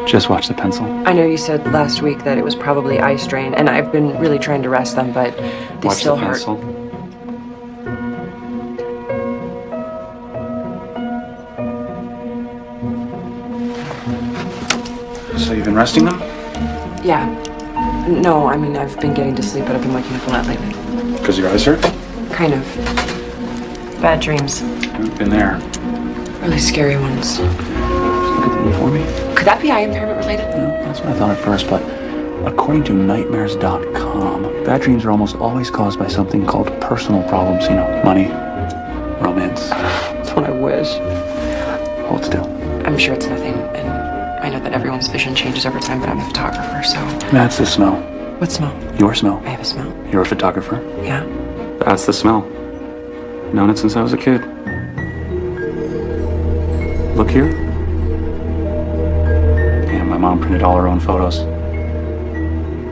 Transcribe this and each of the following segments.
Just watch the pencil. I know you said last week that it was probably eye strain, and I've been really trying to rest them, but they Watch still the hurt. pencil. So you've been resting them? Yeah. No, I mean, I've been getting to sleep, but I've been waking up a lot lately. Because your eyes hurt? Kind of. Bad dreams. I've been there. Really scary ones. Look at the for me. Could that be eye impairment related? No, that's what I thought at first, but according to nightmares.com, bad dreams are almost always caused by something called personal problems. You know, money, romance. That's what I wish. Hold still. I'm sure it's nothing, and I know that everyone's vision changes over time, but I'm a photographer, so... That's the smell. What smell? Your smell. I have a smell. You're a photographer? Yeah. That's the smell. Known it since I was a kid. Look here. Yeah, my mom printed all her own photos.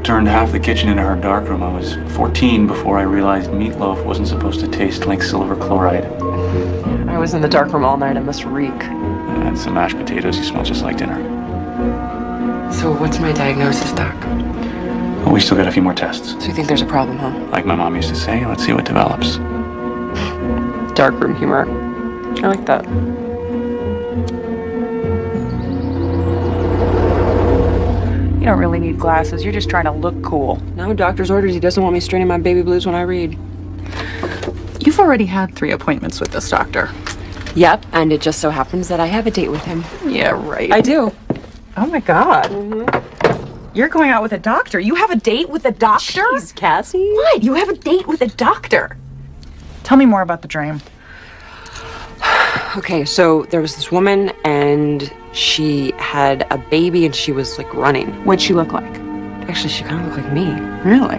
Turned half the kitchen into her darkroom. I was 14 before I realized meatloaf wasn't supposed to taste like silver chloride. I was in the dark room all night. I must reek. And some mashed potatoes. You smell just like dinner. So what's my diagnosis, Doc? Well, we still got a few more tests. So you think there's a problem, huh? Like my mom used to say, let's see what develops. Darkroom humor. I like that. You don't really need glasses. You're just trying to look cool. No, doctor's orders. He doesn't want me straining my baby blues when I read. You've already had 3 appointments with this doctor. Yep, and it just so happens that I have a date with him. Yeah, right. I do. Oh my God. You're going out with a doctor. You have a date with a doctor? Jeez, Cassie. What? You have a date with a doctor? Tell me more about the dream. Okay, so there was this woman, and she had a baby, and she was, like, running. What'd she look like? Actually, she kind of looked like me. Really?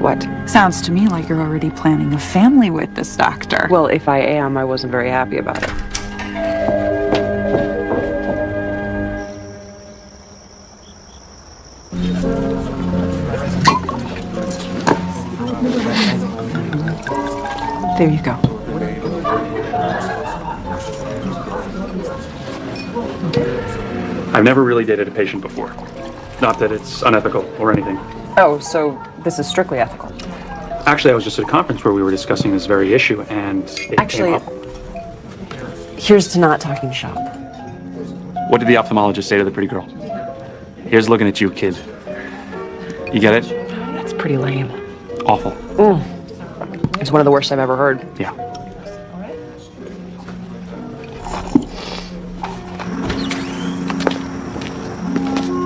What? Sounds to me like you're already planning a family with this doctor. Well, if I am, I wasn't very happy about it. There you go. I've never really dated a patient before. Not that it's unethical or anything. Oh, so this is strictly ethical. Actually, I was just at a conference where we were discussing this very issue, and it Actually, came up. Here's to not talking shop. What did the ophthalmologist say to the pretty girl? Here's looking at you, kid. You get it? That's pretty lame. Awful. It's one of the worst I've ever heard. Yeah.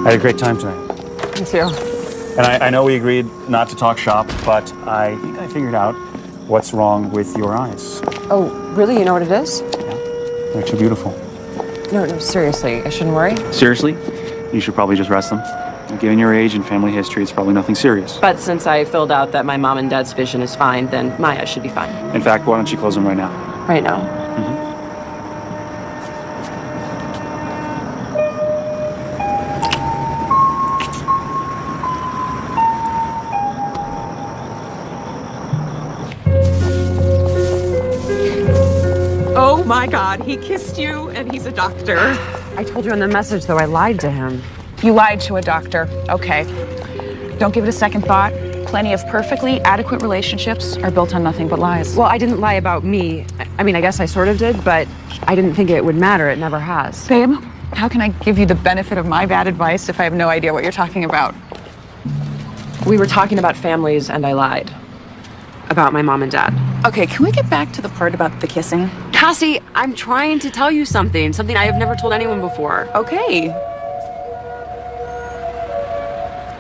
I had a great time tonight. Me too. And I know we agreed not to talk shop, but I think I figured out what's wrong with your eyes. Oh, really? You know what it is? Yeah. They're too beautiful. No, seriously. I shouldn't worry. Seriously? You should probably just rest them. Given your age and family history, it's probably nothing serious. But since I filled out that my mom and dad's vision is fine, then my eyes should be fine. In fact, why don't you close them right now? Right now. Oh my God, he kissed you and he's a doctor. I told you in the message, though, I lied to him. You lied to a doctor. Okay. Don't give it a second thought. Plenty of perfectly adequate relationships are built on nothing but lies. Well, I didn't lie about me. I mean, I guess I sort of did, but I didn't think it would matter. It never has. Babe, how can I give you the benefit of my bad advice if I have no idea what you're talking about? We were talking about families, and I lied. About my mom and dad. Okay, can we get back to the part about the kissing? Cassie, I'm trying to tell you something I have never told anyone before. Okay.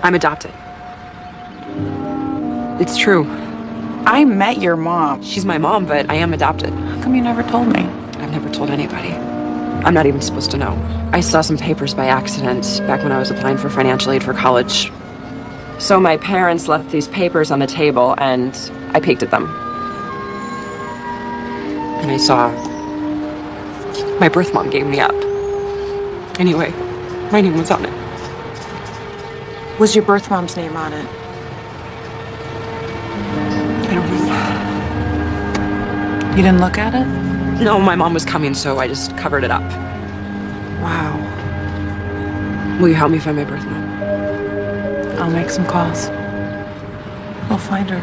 I'm adopted. It's true. I met your mom. She's my mom, but I am adopted. How come you never told me? I've never told anybody. I'm not even supposed to know. I saw some papers by accident back when I was applying for financial aid for college. So my parents left these papers on the table, and I peeked at them. And I saw my birth mom gave me up. Anyway, my name was on it. Was your birth mom's name on it? I don't know. You didn't look at it? No, my mom was coming, so I just covered it up. Wow. Will you help me find my birth mom? I'll make some calls. We'll find her.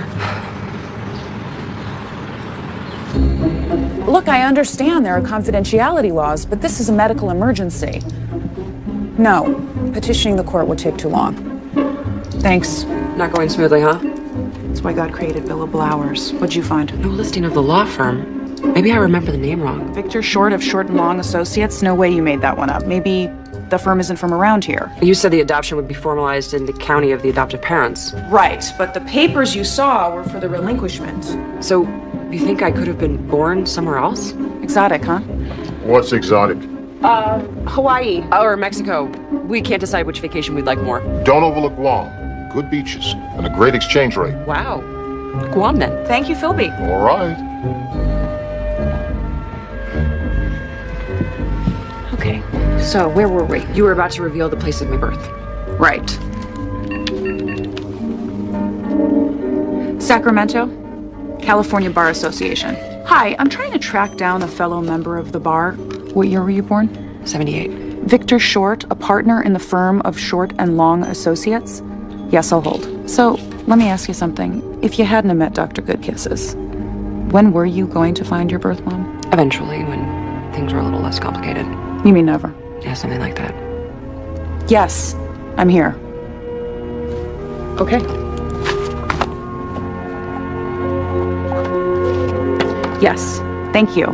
Look, I understand there are confidentiality laws, but this is a medical emergency. No, petitioning the court would take too long. Thanks. Not going smoothly, huh? That's why God created billable hours. What'd you find? No listing of the law firm. Maybe I remember the name wrong. Victor Short of Short and Long Associates? No way you made that one up. Maybe the firm isn't from around here. You said the adoption would be formalized in the county of the adoptive parents. Right, but the papers you saw were for the relinquishment. So, you think I could have been born somewhere else? Exotic, huh? What's exotic? Hawaii. Or Mexico. We can't decide which vacation we'd like more. Don't overlook Guam. Good beaches and a great exchange rate. Wow. Guam then. Thank you, Philby. All right. Okay, so where were we? You were about to reveal the place of my birth. Right. Sacramento, California Bar Association. Hi, I'm trying to track down a fellow member of the bar. What year were you born? 78. Victor Short, a partner in the firm of Short and Long Associates? Yes, I'll hold. So, let me ask you something. If you hadn't have met Dr. Goodkisses, when were you going to find your birth mom? Eventually, when things were a little less complicated. You mean never? Yeah, something like that. Yes, I'm here. Okay. Yes, thank you.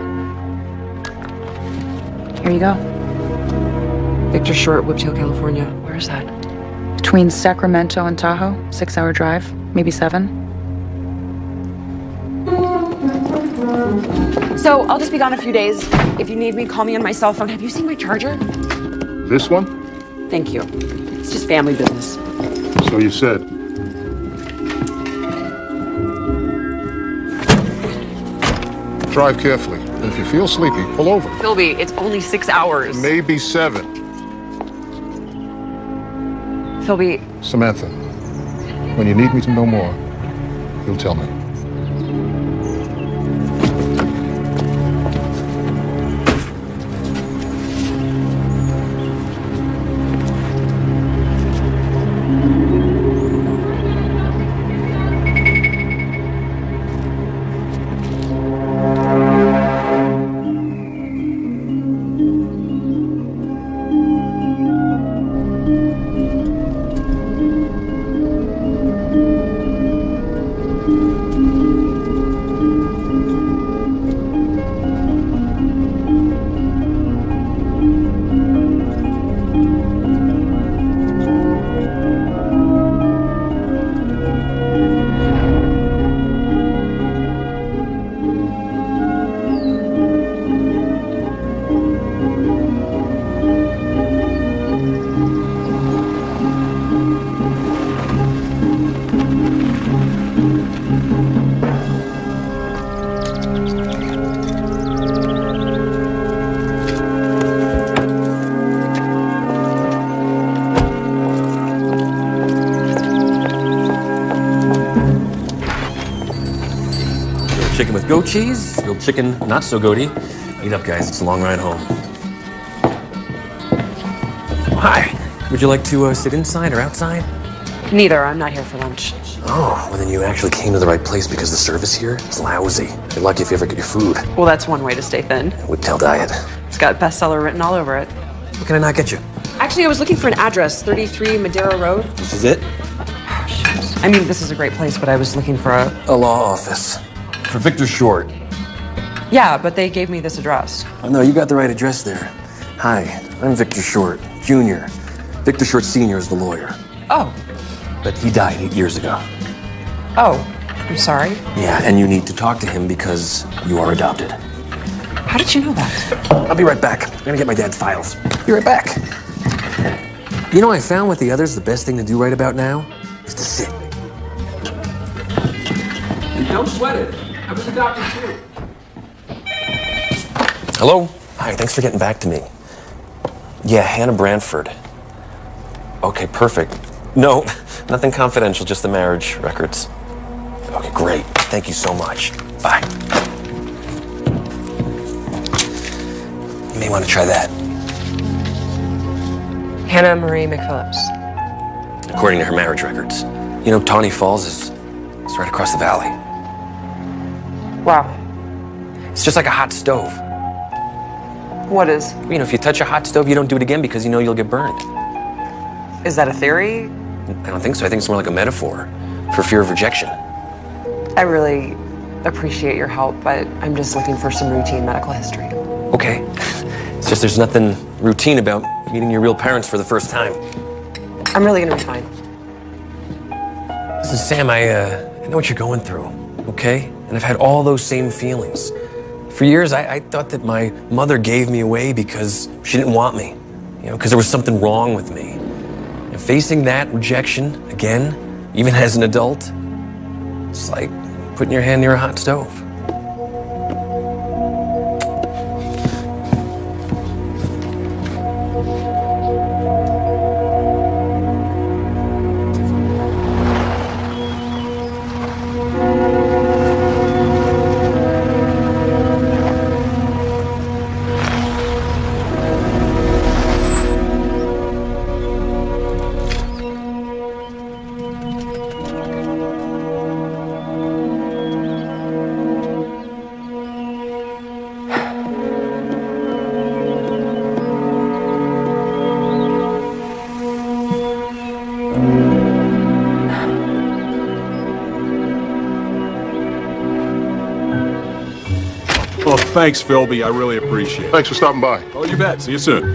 Here you go. Victor Short, Whiptail, California. Where is that? Between Sacramento and Tahoe, 6-hour drive, maybe 7. So, I'll just be gone a few days. If you need me, call me on my cell phone. Have you seen my charger? This one? Thank you. It's just family business. So you said. Drive carefully. And if you feel sleepy, pull over. Philby, it's only 6 hours. Maybe 7. Philby, Samantha, when you need me to know more, you'll tell me. Chicken with goat cheese, grilled chicken not so goaty. Eat up, guys. It's a long ride home. Hi. Would you like to sit inside or outside? neither. I'm not here for lunch. Oh, well then you actually came to the right place because the service here is lousy. You're lucky if you ever get your food. Well, that's one way to stay thin. Whiptail diet. It's got bestseller written all over it. What can I not get you? Actually, I was looking for an address, 33 Madera Road. This is it? Oh, shoot. I mean, this is a great place, but I was looking for A law office. For Victor Short. Yeah, but they gave me this address. Oh, no, you got the right address there. Hi, I'm Victor Short, Jr. Victor Short Sr. is the lawyer. Oh. But he died 8 years ago. Oh, I'm sorry. Yeah, and you need to talk to him because you are adopted. How did you know that? I'll be right back. I'm gonna get my dad's files. Be right back. You know, I found with the others the best thing to do right about now is to sit. Don't sweat it. I was adopted too. Hello? Hi, thanks for getting back to me. Yeah, Hannah Brantford. Okay, perfect. No, nothing confidential, just the marriage records. Okay, great. Thank you so much. Bye. You may want to try that. Hannah Marie McPhillips. According to her marriage records. You know, Tawny Falls is right across the valley. Wow. It's just like a hot stove. What is? You know, if you touch a hot stove, you don't do it again because you know you'll get burned. Is that a theory? I don't think so. I think it's more like a metaphor for fear of rejection. I really appreciate your help, but I'm just looking for some routine medical history. Okay. It's just there's nothing routine about meeting your real parents for the first time. I'm really gonna be fine. Listen, Sam, I know what you're going through, okay? And I've had all those same feelings. For years, I thought that my mother gave me away because she didn't want me, you know, because there was something wrong with me. And facing that rejection again, even as an adult, it's like putting your hand near a hot stove. Well, thanks, Philby. I really appreciate it. Thanks for stopping by. Oh, you bet. See you soon.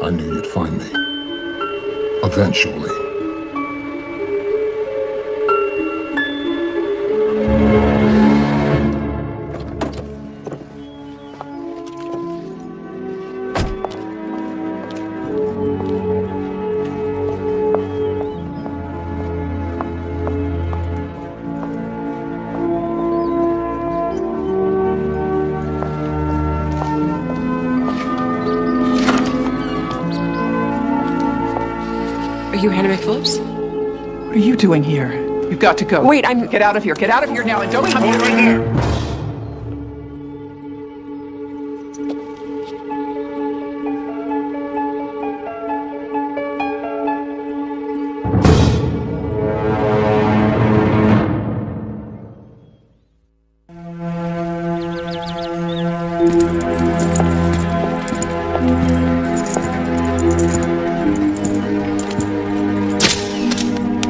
I knew you'd find me. Eventually. Are you Hannah McPhillips? What are you doing here? You've got to go. Wait, I'm... Get out of here. Get out of here now and don't come here right here.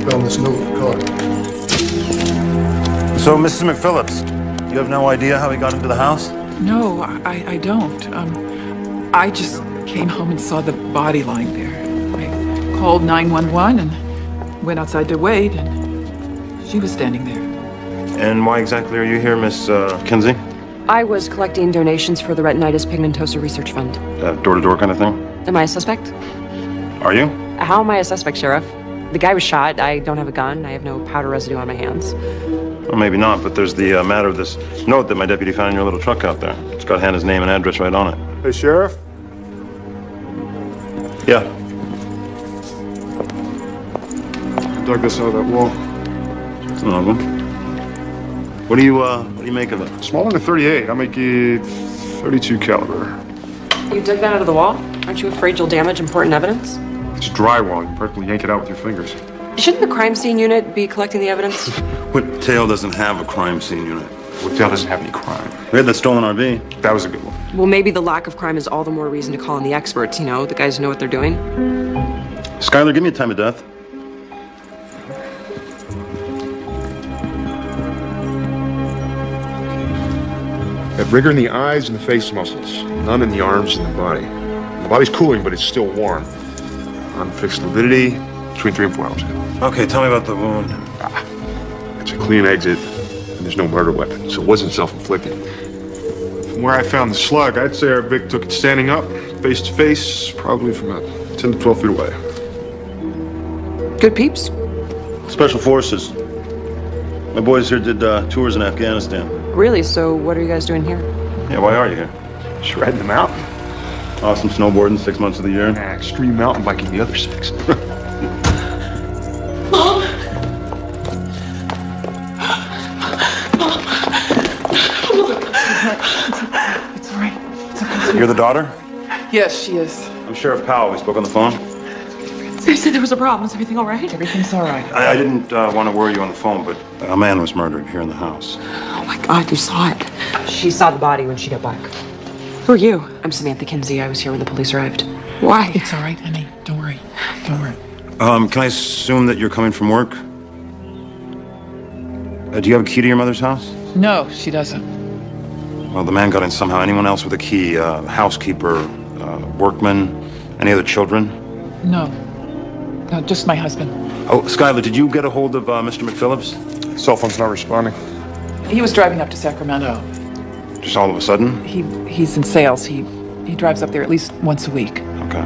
Found this note in the car. So, Mrs. McPhillips, you have no idea how he got into the house? No, I don't. I just came home and saw the body lying there. I called 911 and went outside to wait, and she was standing there. And why exactly are you here, Miss Kinsey? I was collecting donations for the Retinitis Pigmentosa Research Fund. Door-to-door kind of thing? Am I a suspect? Are you? How am I a suspect, Sheriff? The guy was shot. I don't have a gun. I have no powder residue on my hands. Well, maybe not, but there's the matter of this note that my deputy found in your little truck out there. It's got Hannah's name and address right on it. Hey, Sheriff? Yeah. Dug this out of that wall. It's an odd one. What do you make of it? Smaller than 38. I make it 32 caliber. You dug that out of the wall? Aren't you afraid you'll damage important evidence? It's drywall. You can practically yank it out with your fingers. Shouldn't the crime scene unit be collecting the evidence? Whiptail doesn't have a crime scene unit. Whiptail doesn't have any crime. We had that stolen RV. That was a good one. Well, maybe the lack of crime is all the more reason to call in the experts, you know, the guys who know what they're doing. Skylar, give me a time of death. That rigor in the eyes and the face muscles. None in the arms and the body. The body's cooling, but it's still warm. Unfixed lividity, between 3 and 4 hours. Okay, tell me about the wound. It's a clean exit, and there's no murder weapon, so it wasn't self-inflicted. From where I found the slug, I'd say our Vic took it standing up, face to face, probably from about 10 to 12 feet away. Good peeps? Special Forces. My boys here did tours in Afghanistan. Really? So what are you guys doing here? Yeah, why are you here? Shredding them out. Awesome snowboarding 6 months of the year. Nah, extreme mountain biking the other 6. It's all right. It's okay. You're the daughter? Yes, she is. I'm Sheriff Powell. We spoke on the phone. They said there was a problem. Is everything all right? Everything's all right. I didn't want to worry you on the phone, but a man was murdered here in the house. Oh my God, you saw it. She saw the body when she got back. Who are you? I'm Samantha Kinsey. I was here when the police arrived. Why? It's all right, honey. Don't worry. Don't worry. Can I assume that you're coming from work? Do you have a key to your mother's house? No, she doesn't. Well, the man got in somehow. Anyone else with a key? Housekeeper, workman, any other children? No. No, just my husband. Oh, Skylar, did you get a hold of Mr. McPhillips? Cell phone's not responding. He was driving up to Sacramento. Just all of a sudden? He's in sales. He drives up there at least once a week. Okay.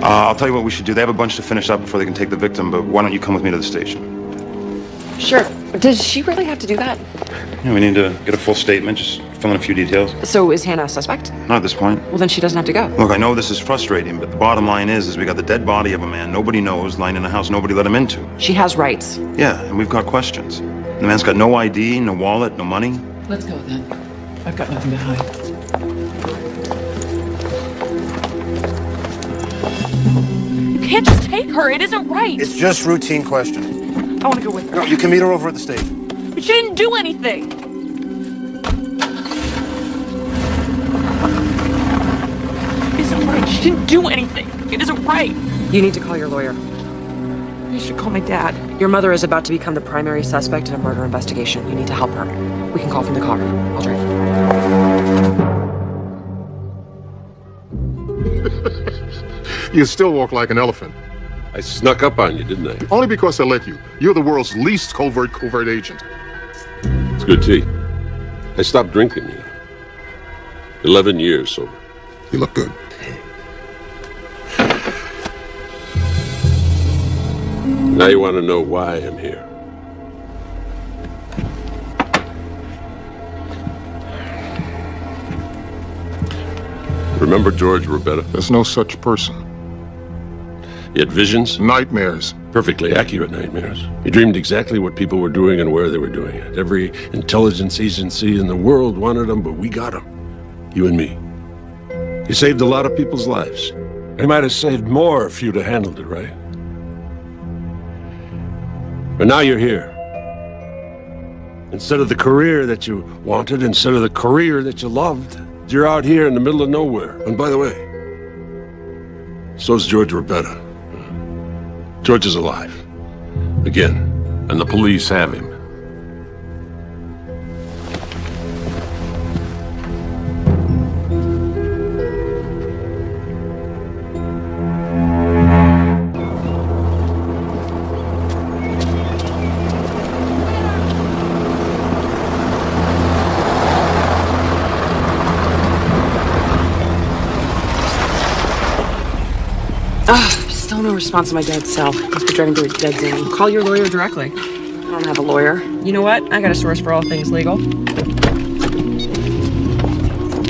I'll tell you what we should do. They have a bunch to finish up before they can take the victim, but why don't you come with me to the station? Sure. Does she really have to do that? Yeah, we need to get a full statement, just fill in a few details. So is Hannah a suspect? Not at this point. Well, then she doesn't have to go. Look, I know this is frustrating, but the bottom line is we got the dead body of a man nobody knows lying in a house nobody let him into. She has rights. Yeah, and we've got questions. The man's got no ID, no wallet, no money. Let's go then. I've got nothing to hide. You can't just take her. It isn't right. It's just routine questioning. I want to go with her. No, you can meet her over at the station. But she didn't do anything. It isn't right. She didn't do anything. It isn't right. You need to call your lawyer. You should call my dad. Your mother is about to become the primary suspect in a murder investigation. You need to help her. We can call from the car. I'll drive. You still walk like an elephant. I snuck up on you, didn't I? Only because I let you. You're the world's least covert agent. It's good tea. I stopped drinking, 11 years sober. You look good. Now you want to know why I'm here. Remember George Rubetta? There's no such person. He had visions? Nightmares. Perfectly accurate nightmares. He dreamed exactly what people were doing and where they were doing it. Every intelligence agency in the world wanted him, but we got him. You and me. He saved a lot of people's lives. He might have saved more if you'd have handled it right. But now you're here. Instead of the career that you wanted, instead of the career that you loved, you're out here in the middle of nowhere. And by the way, so's George Rubetta. George is alive. Again. And the police have him. Still no response on my dad's cell. Must be driving through a dead zone. Call your lawyer directly. I don't have a lawyer. You know what? I got a source for all things legal.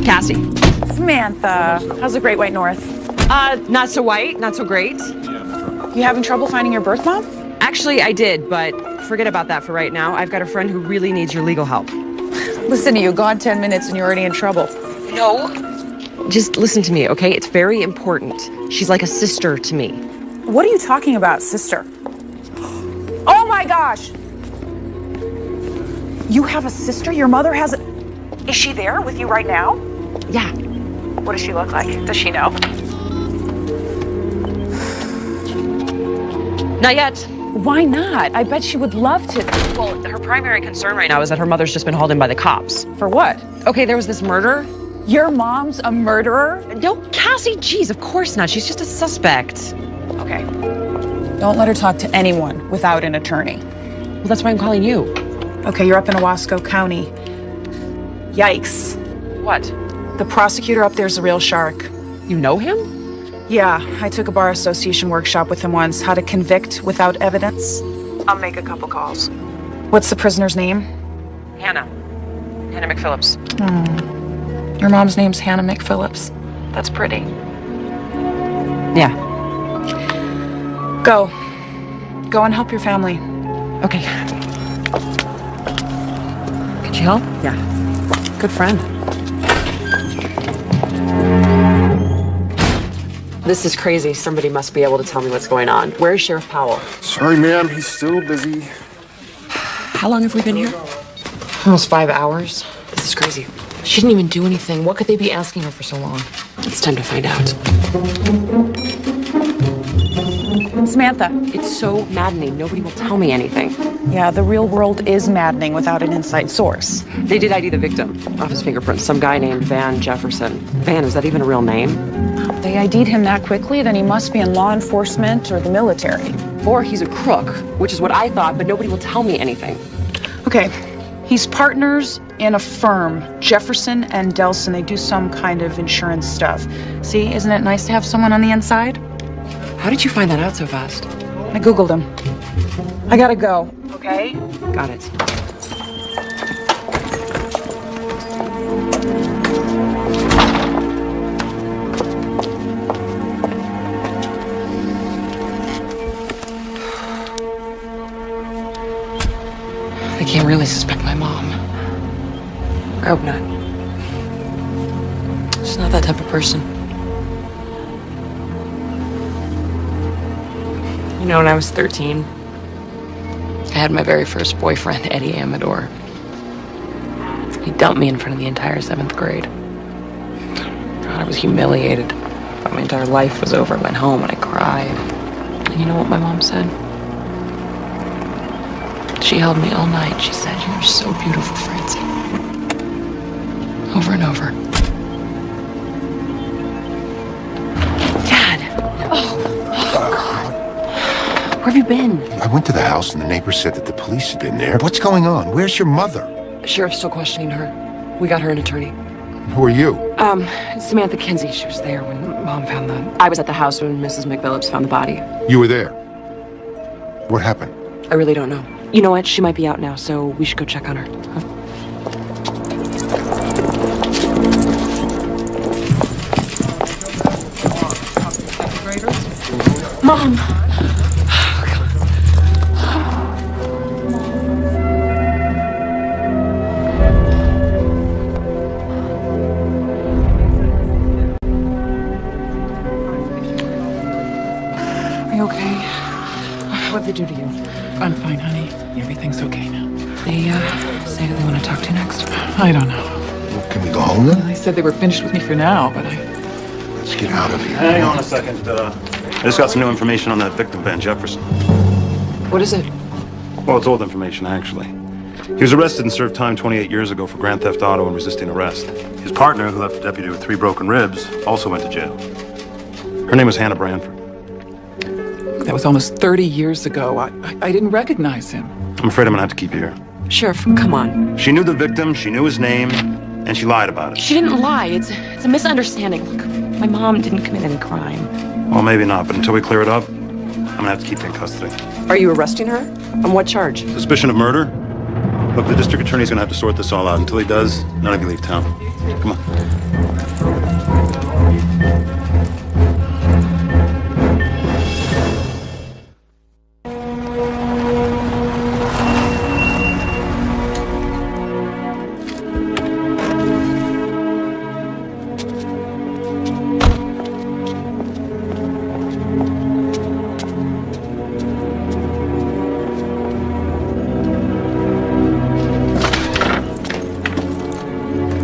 Cassie. Samantha, how's the Great White North? Not so white, not so great. You having trouble finding your birth mom? Actually, I did, but forget about that for right now. I've got a friend who really needs your legal help. Listen to you, gone 10 minutes and you're already in trouble. No. Just listen to me, okay? It's very important. She's like a sister to me. What are you talking about, sister? Oh my gosh! You have a sister? Your mother has a... Is she there with you right now? Yeah. What does she look like? Does she know? Not yet. Why not? I bet she would love to. Well, her primary concern right now is that her mother's just been hauled in by the cops. For what? Okay, there was this murder. Your mom's a murderer? No, Cassie, geez, of course not. She's just a suspect. Okay. Don't let her talk to anyone without an attorney. Well, that's why I'm calling you. Okay, you're up in Owasco County. Yikes. What? The prosecutor up there's a real shark. You know him? Yeah, I took a bar association workshop with him once. How to convict without evidence. I'll make a couple calls. What's the prisoner's name? Hannah. Hannah McPhillips. Your mom's name's Hannah McPhillips. That's pretty. Yeah. Go. Go and help your family. Okay. Could you help? Yeah. Good friend. This is crazy. Somebody must be able to tell me what's going on. Where is Sheriff Powell? Sorry, ma'am. He's still busy. How long have we been here? Almost 5 hours. This is crazy. She didn't even do anything. What could they be asking her for so long? It's time to find out. Samantha. It's so maddening. Nobody will tell me anything. Yeah, the real world is maddening without an inside source. They did ID the victim off his fingerprints. Some guy named Van Jefferson. Van, is that even a real name? They ID'd him that quickly, then he must be in law enforcement or the military. Or he's a crook, which is what I thought, but nobody will tell me anything. Okay, he's partners in a firm, Jefferson and Delson. They do some kind of insurance stuff. See, isn't it nice to have someone on the inside? How did you find that out so fast? I Googled him. I gotta go, okay? Got it. They can't really suspect my mom. I hope not. She's not that type of person. You know, when I was 13, I had my very first boyfriend, Eddie Amador. He dumped me in front of the entire 7th grade. God, I was humiliated. I thought my entire life was over. I went home and I cried. And you know what my mom said? She held me all night. She said, "You're so beautiful, Francie." Over and over. Dad! Where have you been? I went to the house and the neighbor said that the police had been there. What's going on? Where's your mother? The sheriff's still questioning her. We got her an attorney. Who are you? Samantha Kinsey. She was there when Mom found I was at the house when Mrs. McPhillips found the body. You were there. What happened? I really don't know. You know what? She might be out now, so we should go check on her. Huh? Mom! Are you okay? What'd they do to you? I'm fine, honey. Everything's okay now. They, say who they want to talk to next? I don't know. Well, can we go home then? They said they were finished with me for now, but Let's get out of here. Hang on a second. I just got some new information on that victim, Van Jefferson. What is it? Well, it's old information, actually. He was arrested and served time 28 years ago for grand theft auto and resisting arrest. His partner, who left the deputy with 3 broken ribs, also went to jail. Her name was Hannah Branford. that was almost 30 years ago. I didn't recognize him. I'm afraid I'm gonna have to keep you here. Sheriff, come on. She knew the victim, she knew his name, and she lied about it. She didn't lie. It's a misunderstanding. Look, my mom didn't commit any crime. Well, maybe not, but until we clear it up, I'm gonna have to keep you in custody. Are you arresting her? On what charge? Suspicion of murder? Look, the district attorney's gonna have to sort this all out. Until he does, none of you leave town. Come on.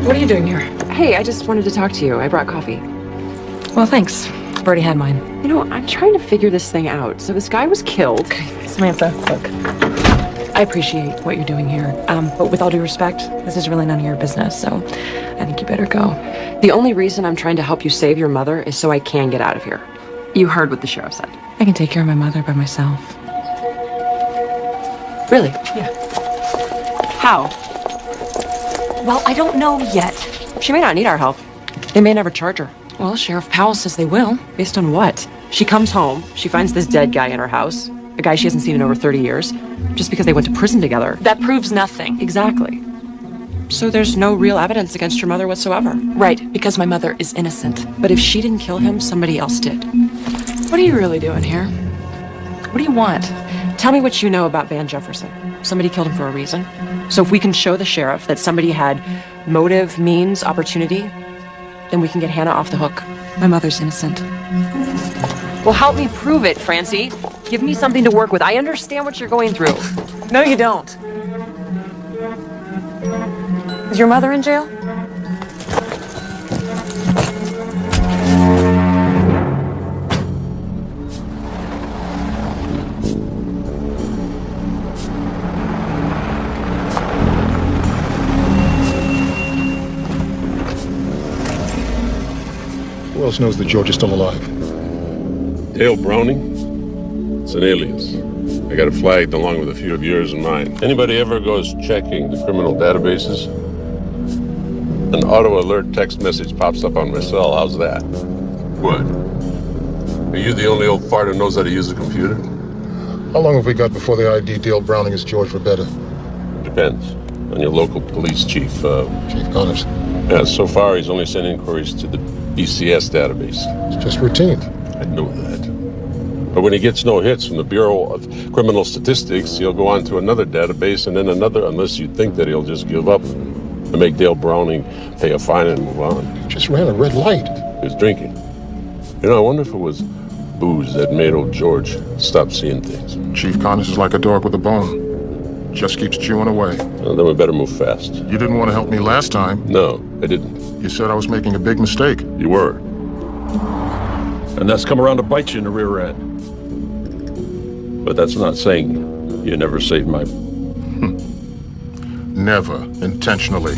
What are you doing here? Hey, I just wanted to talk to you. I brought coffee. Well, thanks. I've already had mine. You know, I'm trying to figure this thing out. So this guy was killed. Okay, Samantha, look. I appreciate what you're doing here, but with all due respect, this is really none of your business, so I think you better go. The only reason I'm trying to help you save your mother is so I can get out of here. You heard what the sheriff said. I can take care of my mother by myself. Really? Yeah. How? Well, I don't know yet. She may not need our help. They may never charge her. Well, Sheriff Powell says they will. Based on what? She comes home, she finds this dead guy in her house, a guy she hasn't seen in over 30 years, just because they went to prison together. That proves nothing. Exactly. So there's no real evidence against your mother whatsoever. Right, because my mother is innocent. But if she didn't kill him, somebody else did. What are you really doing here? What do you want? Tell me what you know about Van Jefferson. Somebody killed him for a reason. So if we can show the sheriff that somebody had motive, means, opportunity, then we can get Hannah off the hook. My mother's innocent. Well, help me prove it, Francie. Give me something to work with. I understand what you're going through. No, you don't. Is your mother in jail? Who else knows that George is still alive? Dale Browning? It's an alias. I got it flagged along with a few of yours and mine. Anybody ever goes checking the criminal databases? An auto alert text message pops up on my cell. How's that? What? Are you the only old fart who knows how to use a computer? How long have we got before they ID Dale Browning as George Rabetta? Depends on your local police chief. Chief Connors. Yeah, so far he's only sent inquiries to the BCS database. It's just routine. I know that. But when he gets no hits from the Bureau of Criminal Statistics, he'll go on to another database and then another, unless you think that he'll just give up and make Dale Browning pay a fine and move on. He just ran a red light. He was drinking. You know, I wonder if it was booze that made old George stop seeing things. Chief Connors is like a dog with a bone. Just keeps chewing away. Well, then we better move fast. You didn't want to help me last time. No, I didn't. You said I was making a big mistake. You were. And that's come around to bite you in the rear end. But that's not saying you never saved my... Never, intentionally.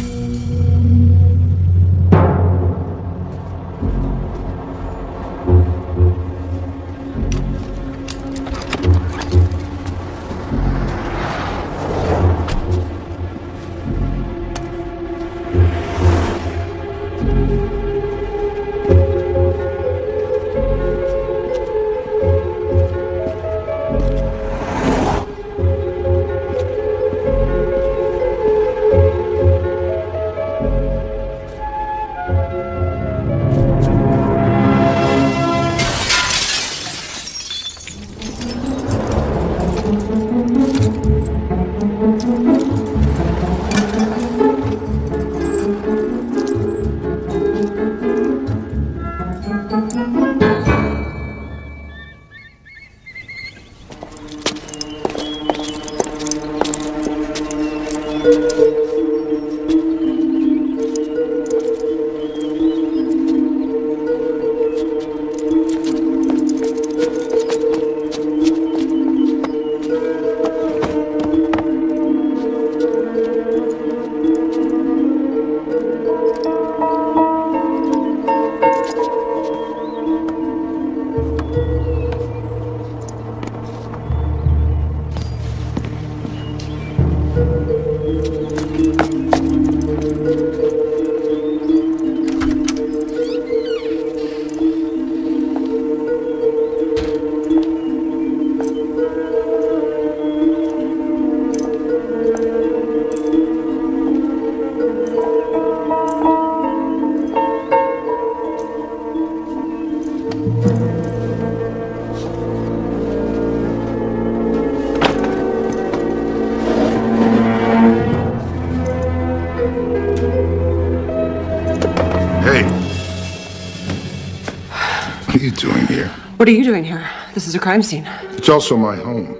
What are you doing here? This is a crime scene. It's also my home.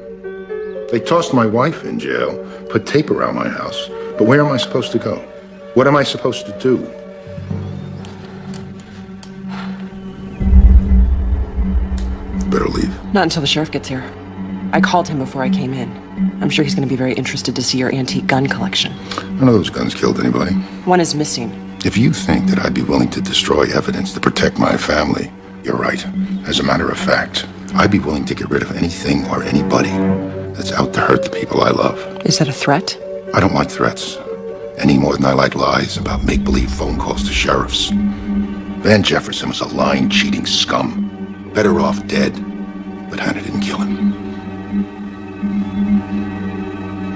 They tossed my wife in jail, put tape around my house. But where am I supposed to go? What am I supposed to do? Better leave. Not until the sheriff gets here. I called him before I came in. I'm sure he's going to be very interested to see your antique gun collection. None of those guns killed anybody. One is missing. If you think that I'd be willing to destroy evidence to protect my family, you're right. As a matter of fact, I'd be willing to get rid of anything or anybody that's out to hurt the people I love. Is that a threat? I don't like threats. any more than I like lies about make-believe phone calls to sheriffs. Van Jefferson was a lying, cheating scum. Better off dead, but Hannah didn't kill him.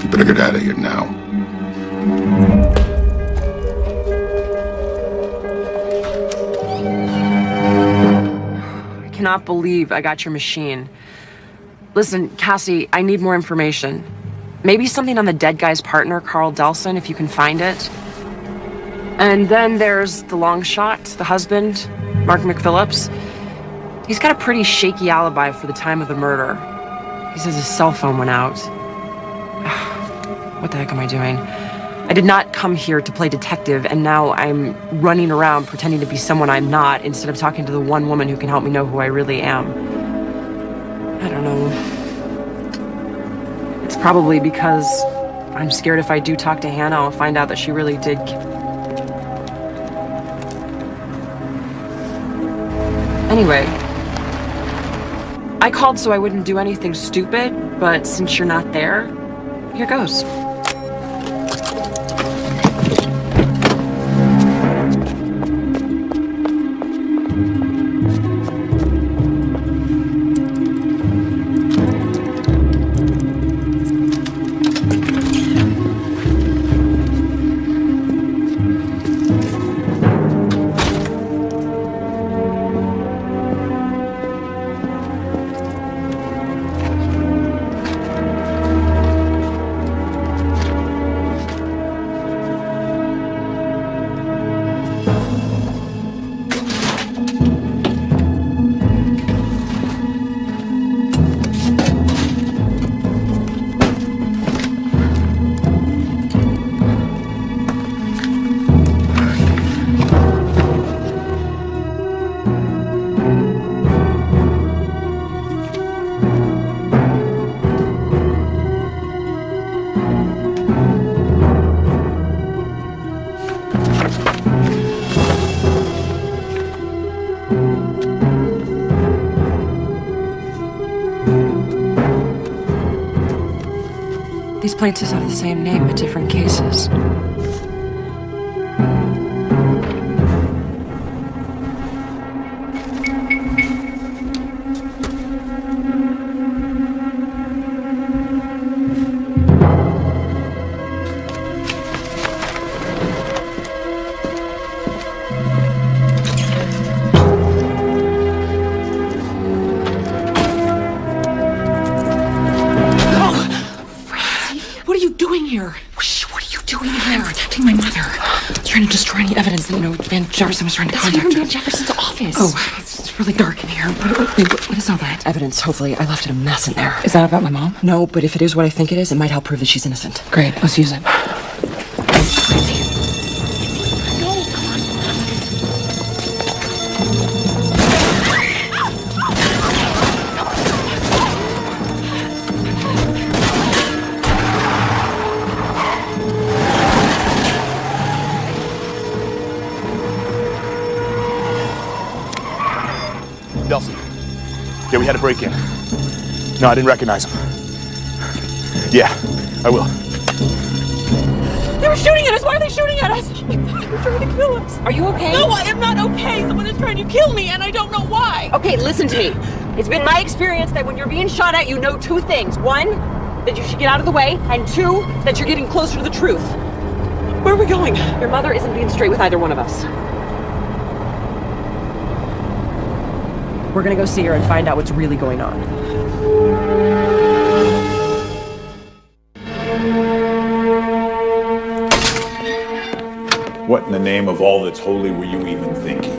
You better get out of here now. I cannot believe I got your machine. Listen, Cassie, I need more information. Maybe something on the dead guy's partner, Carl Delson, if you can find it. And then there's the long shot, the husband, Mark McPhillips. He's got a pretty shaky alibi for the time of the murder. He says his cell phone went out. What the heck am I doing? I did not come here to play detective, and now I'm running around pretending to be someone I'm not instead of talking to the one woman who can help me know who I really am. I don't know. It's probably because I'm scared if I do talk to Hannah, I'll find out that she really did. Anyway, I called so I wouldn't do anything stupid, but since you're not there, here goes. These plaintiffs have the same name, but different cases. Van Jefferson was trying to contact her. Van Jefferson's office. Oh, it's really dark in here. Wait, what is all that? Evidence, hopefully. I left it a mess in there. Is that about my mom? No, but if it is what I think it is, it might help prove that she's innocent. Great, let's use it. Delson. Yeah, we had a break-in. No, I didn't recognize him. Yeah, I will. They were shooting at us! Why are they shooting at us? They're trying to kill us. Are you okay? No, I am not okay. Someone is trying to kill me, and I don't know why. Okay, listen to me. It's been my experience that when you're being shot at, you know two things. One, that you should get out of the way, and two, that you're getting closer to the truth. Where are we going? Your mother isn't being straight with either one of us. We're gonna go see her and find out what's really going on. What in the name of all that's holy were you even thinking?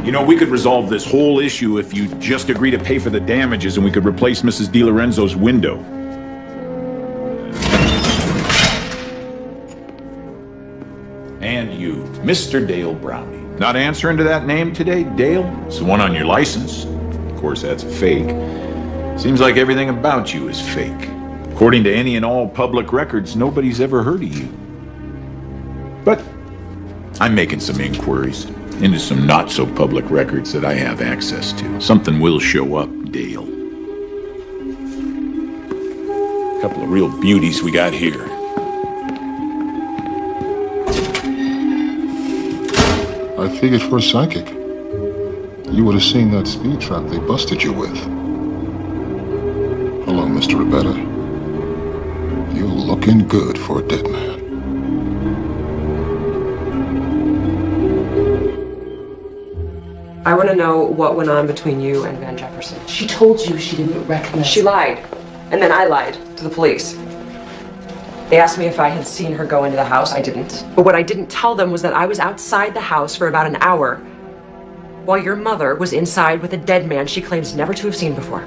You know, we could resolve this whole issue if you just agree to pay for the damages and we could replace Mrs. DiLorenzo's window. And you, Mr. Dale Brownie. Not answering to that name today, Dale? It's the one on your license. Of course, that's fake. Seems like everything about you is fake. According to any and all public records, nobody's ever heard of you. But I'm making some inquiries into some not-so-public records that I have access to. Something will show up, Dale. A couple of real beauties we got here. I figured for a psychic, you would have seen that speed trap they busted you with. Hello, Mr. Ribetta. You're looking good for a dead man. I want to know what went on between you and Van Jefferson. She told you she didn't recognize She lied. And then I lied to the police. They asked me if I had seen her go into the house. I didn't. But what I didn't tell them was that I was outside the house for about an hour while your mother was inside with a dead man she claims never to have seen before.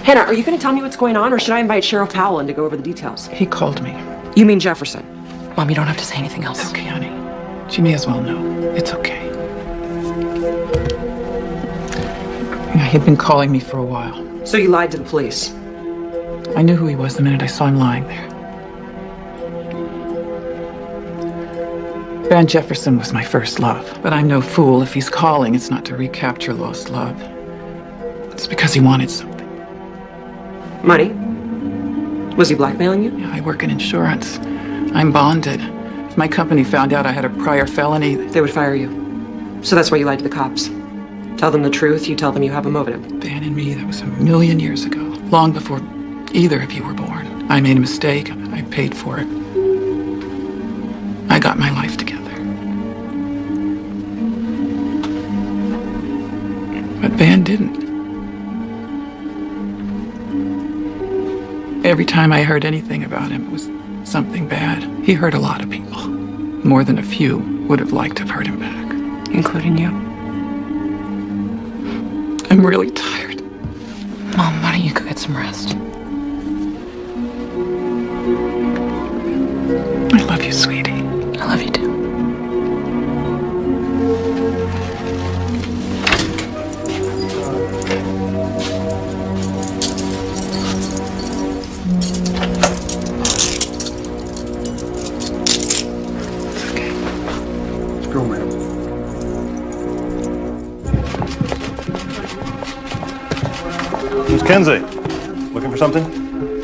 Hannah, are you going to tell me what's going on, or should I invite Sheriff Powell in to go over the details? He called me. You mean Jefferson? Mom, you don't have to say anything else. It's okay, honey. She may as well know. It's okay. He'd been calling me for a while. So you lied to the police? I knew who he was the minute I saw him lying there. Van Jefferson was my first love, but I'm no fool. If he's calling, it's not to recapture lost love. It's because he wanted something. Money? Was he blackmailing you? Yeah, I work in insurance. I'm bonded. If my company found out I had a prior felony, they would fire you. So that's why you lied to the cops. Tell them the truth, you tell them you have a motive. Van and me, that was 1,000,000 years ago. Long before either of you were born. I made a mistake. I paid for it. I got my life together. But Van didn't. Every time I heard anything about him, it was something bad. He hurt a lot of people. More than a few would have liked to have hurt him back. Including you. I'm really tired. Mom, why don't you go get some rest? I love you, sweetie. I love you too. Let's go, madam. Miss Kinsey, looking for something?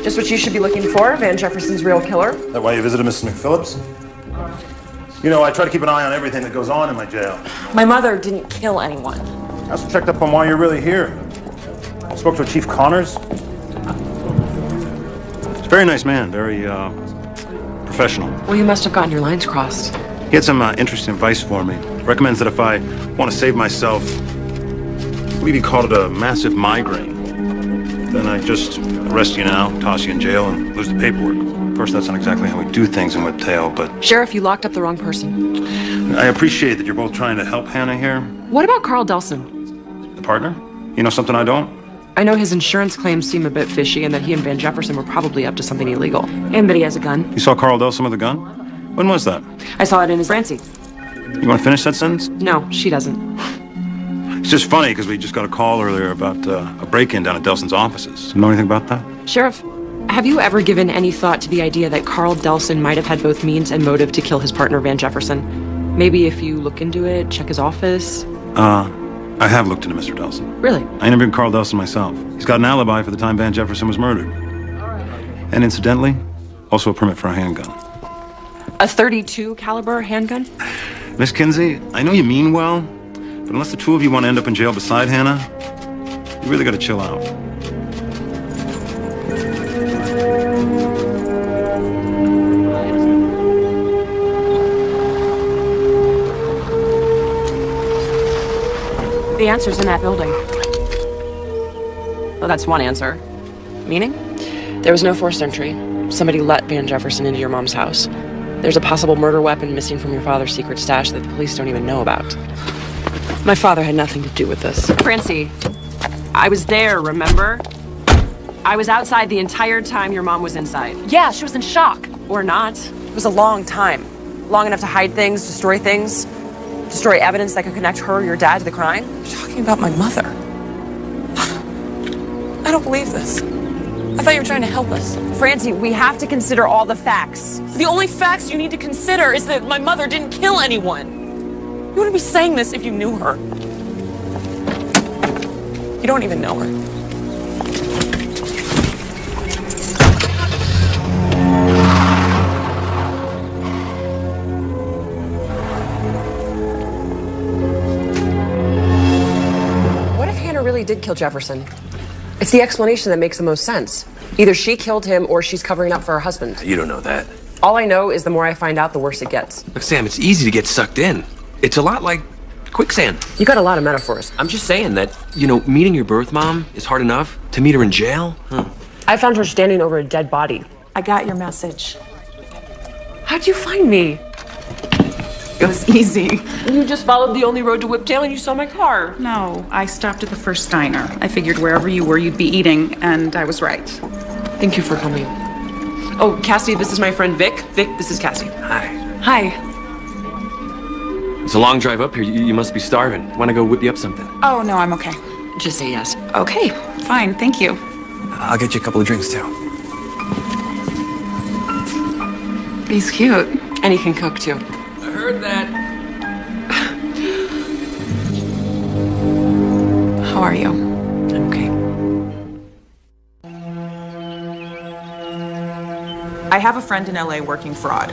Just what you should be looking for, Van Jefferson's real killer. That why you visited Mrs. McPhillips? You know, I try to keep an eye on everything that goes on in my jail. My mother didn't kill anyone. I also checked up on why you're really here. I spoke to Chief Connors. He's a very nice man, very professional. Well, you must have gotten your lines crossed. He had some interesting advice for me. Recommends that if I want to save myself, I believe he called it a massive migraine, then I just arrest you now, toss you in jail, and lose the paperwork. Of course, that's not exactly how we do things in Whiptail, but Sheriff, you locked up the wrong person. I appreciate that you're both trying to help Hannah here. What about Carl Delson? The partner? You know something I don't? I know his insurance claims seem a bit fishy and that he and Van Jefferson were probably up to something illegal. And that he has a gun. You saw Carl Delson with a gun? When was that? I saw it in his Francie. You want to finish that sentence? No, she doesn't. It's just funny because we just got a call earlier about a break-in down at Delson's offices. Know anything about that? Sheriff, have you ever given any thought to the idea that Carl Delson might have had both means and motive to kill his partner, Van Jefferson? Maybe if you look into it, check his office? I have looked into Mr. Delson. Really? I interviewed Carl Delson myself. He's got an alibi for the time Van Jefferson was murdered. And incidentally, also a permit for a handgun. A .32 caliber handgun? Miss Kinsey, I know you mean well, but unless the two of you want to end up in jail beside Hannah, you really got to chill out. The answer's in that building. Well, that's one answer. Meaning? There was no forced entry. Somebody let Van Jefferson into your mom's house. There's a possible murder weapon missing from your father's secret stash that the police don't even know about. My father had nothing to do with this. Francie, I was there, remember? I was outside the entire time your mom was inside. Yeah, she was in shock. Or not. It was a long time. Long enough to hide things, destroy things. Destroy evidence that could connect her or your dad to the crime. You're talking about my mother. I don't believe this. I thought you were trying to help us. Francie, we have to consider all the facts. The only facts you need to consider is that my mother didn't kill anyone. You wouldn't be saying this if you knew her. You don't even know her. Philby did kill Jefferson. It's the explanation that makes the most sense. Either she killed him or she's covering up for her husband. You don't know that. All I know is the more I find out, the worse it gets. Look, Sam, it's easy to get sucked in. It's a lot like quicksand. You got a lot of metaphors. I'm just saying that, meeting your birth mom is hard enough. To meet her in jail? I found her standing over a dead body. I got your message. How'd you find me? It was easy. You just followed the only road to Whiptail and you saw my car. No, I stopped at the first diner. I figured wherever you were, you'd be eating, and I was right. Thank you for coming. Oh, Cassie, this is my friend Vic. Vic, this is Cassie. Hi. Hi. It's a long drive up here. You must be starving. Want to go whip you up something? Oh, no, I'm okay. Just say yes. Okay, fine, thank you. I'll get you a couple of drinks, too. He's cute. And he can cook, too. I heard that. How are you? I'm okay. I have a friend in LA working fraud.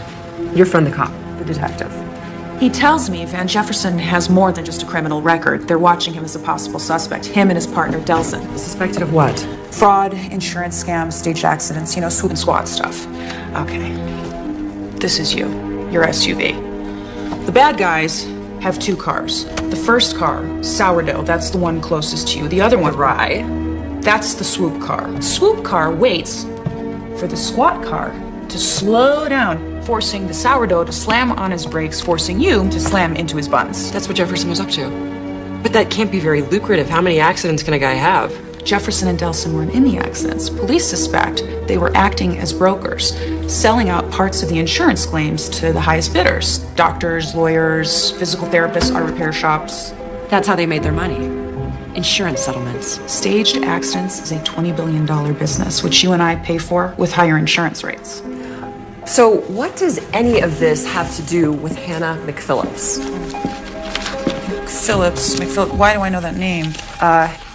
Your friend the cop, the detective. He tells me Van Jefferson has more than just a criminal record. They're watching him as a possible suspect, him and his partner Delson. Suspected of what? Fraud, insurance scams, staged accidents, swoop and squat stuff. Okay. This is you, your SUV. The bad guys have 2 cars. The first car, Sourdough, that's the one closest to you. The other one, Rye, that's the swoop car. The swoop car waits for the squat car to slow down, forcing the Sourdough to slam on his brakes, forcing you to slam into his buns. That's what Jefferson was up to. But that can't be very lucrative. How many accidents can a guy have? Jefferson and Delson weren't in the accidents. Police suspect they were acting as brokers, selling out parts of the insurance claims to the highest bidders. Doctors, lawyers, physical therapists, auto repair shops. That's how they made their money. Insurance settlements. Staged accidents is a $20 billion business, which you and I pay for with higher insurance rates. So what does any of this have to do with Hannah McPhillips? McPhillips, why do I know that name?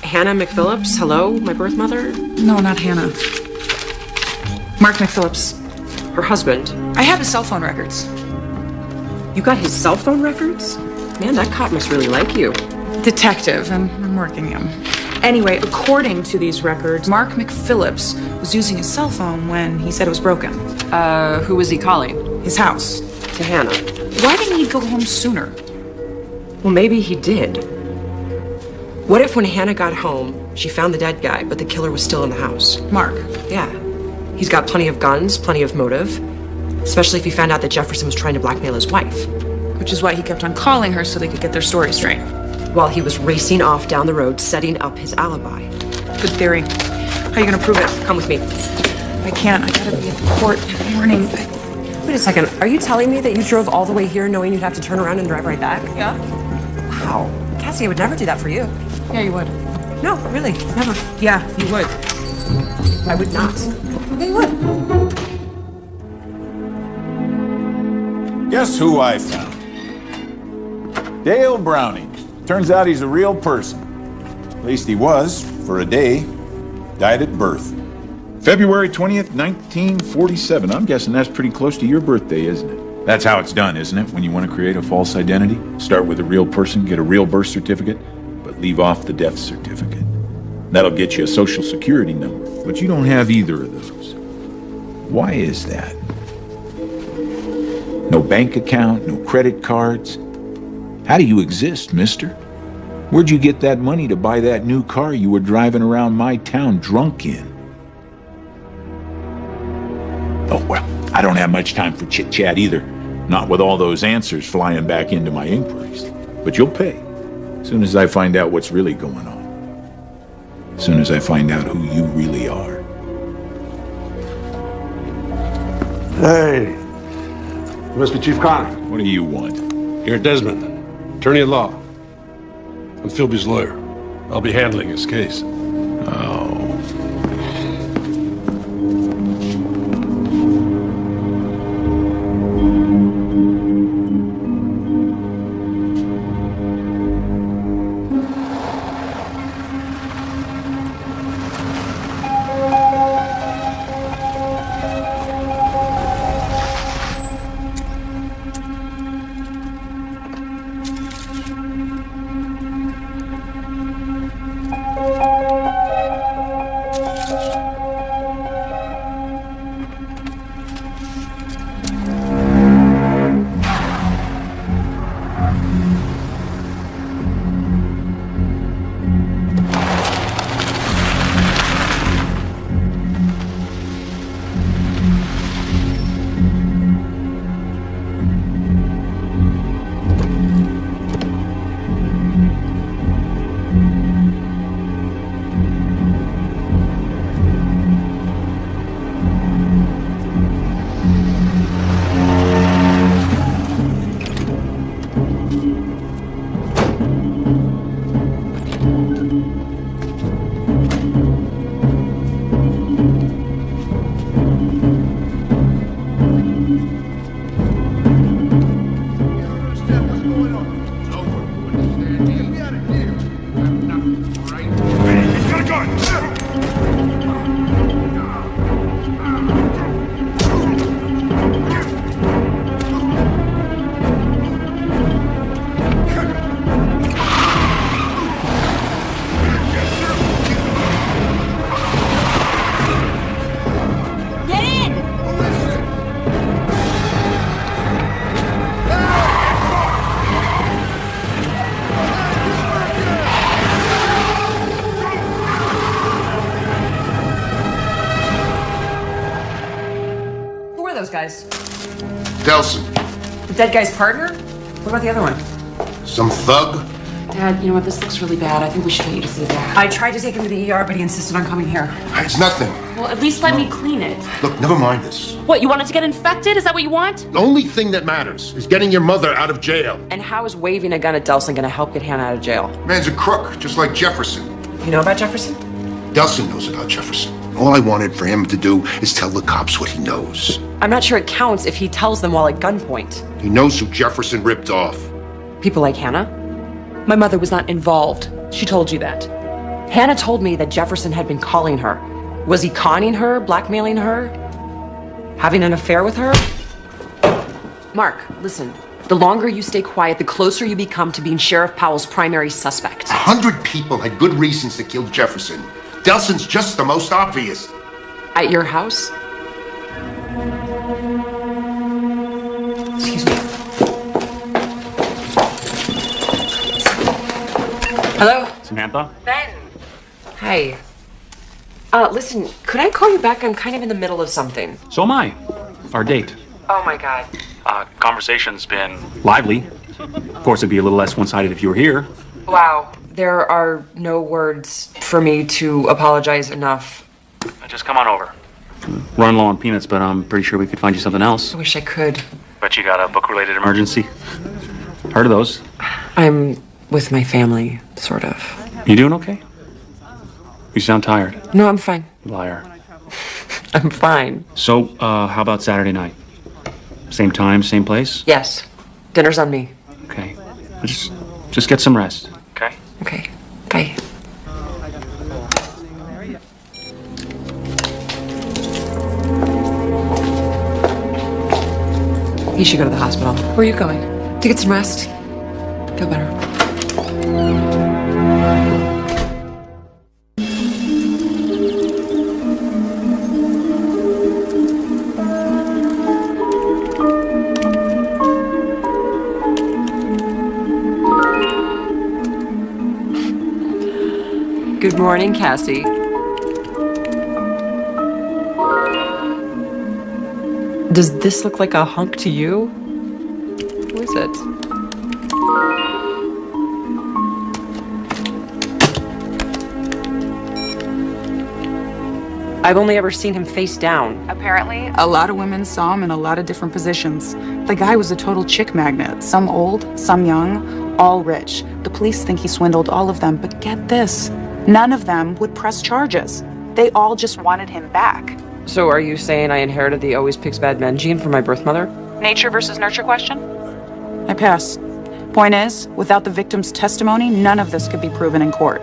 Hannah McPhillips, hello, my birth mother? No, not Hannah. Mark McPhillips. Her husband. I have his cell phone records. You got his cell phone records? Man, that cop must really like you. Detective, and I'm working him. Anyway, according to these records, Mark McPhillips was using his cell phone when he said it was broken. Who was he calling? His house. To Hannah. Why didn't he go home sooner? Well, maybe he did. What if when Hannah got home, she found the dead guy, but the killer was still in the house? Mark. Yeah. He's got plenty of guns, plenty of motive. Especially if he found out that Jefferson was trying to blackmail his wife. Which is why he kept on calling her so they could get their story straight. While he was racing off down the road, setting up his alibi. Good theory. How are you gonna prove it? Come with me. I can't. I gotta be at court in the morning. Wait a second. Are you telling me that you drove all the way here knowing you'd have to turn around and drive right back? Yeah. Wow. Cassie, I would never do that for you. Yeah, you would. No, really, never. Yeah, you would. I would not. Yeah, you would. Guess who I found? Dale Browning. Turns out he's a real person. At least he was, for a day. Died at birth. February 20th, 1947. I'm guessing that's pretty close to your birthday, isn't it? That's how it's done, isn't it? When you want to create a false identity? Start with a real person, get a real birth certificate, but leave off the death certificate. That'll get you a social security number, but you don't have either of those. Why is that? No bank account, no credit cards. How do you exist, mister? Where'd you get that money to buy that new car you were driving around my town drunk in? Oh, well, I don't have much time for chit-chat either. Not with all those answers flying back into my inquiries. But you'll pay, as soon as I find out what's really going on. As soon as I find out who you really are. Hey, you must be Chief Connor. What do you want? You're Desmond, attorney at law. I'm Philby's lawyer. I'll be handling his case. Oh. guys. Delson, The dead guy's partner? What about the other one? some thug? Dad, you know what? This looks really bad. I think we should get you to see a doctor. I tried to take him to the ER, but he insisted on coming here. It's nothing. Well, at least let me clean it. Look, never mind this. What, you want it to get infected? Is that what you want? The only thing that matters is getting your mother out of jail. And how is waving a gun at Delson going to help get Hannah out of jail? Man's a crook, just like Jefferson. You know about Jefferson? Delson knows about Jefferson. All I wanted for him to do is tell the cops what he knows. I'm not sure it counts if he tells them while at gunpoint. He knows who Jefferson ripped off. People like Hannah? My mother was not involved. She told you that. Hannah told me that Jefferson had been calling her. Was he conning her, blackmailing her, having an affair with her? Mark, listen. The longer you stay quiet, the closer you become to being Sheriff Powell's primary suspect. 100 people had good reasons to kill Jefferson. Delson's just the most obvious. At your house? Excuse me. Hello? Samantha? Ben. Hi. Listen, could I call you back? I'm kind of in the middle of something. So am I. Our date. Oh my God. Conversation's been lively. Of course, it'd be a little less one-sided if you were here. Wow. There are no words for me to apologize enough. Just come on over. Running low on peanuts, but I'm pretty sure we could find you something else. I wish I could. Bet you got a book-related emergency. Heard of those? I'm with my family, sort of. You doing okay? You sound tired. No, I'm fine. Liar. I'm fine. So, how about Saturday night? Same time, same place? Yes. Dinner's on me. Okay. Just get some rest. Okay? Okay. Bye. You should go to the hospital. Where are you going? To get some rest. Feel better. Good morning, Cassie. Does this look like a hunk to you? Who is it? I've only ever seen him face down. Apparently, a lot of women saw him in a lot of different positions. The guy was a total chick magnet. Some old, some young, all rich. The police think he swindled all of them, but get this. None of them would press charges. They all just wanted him back. So are you saying I inherited the always picks bad men gene from my birth mother? Nature versus nurture question? I pass. Point is, without the victim's testimony, none of this could be proven in court.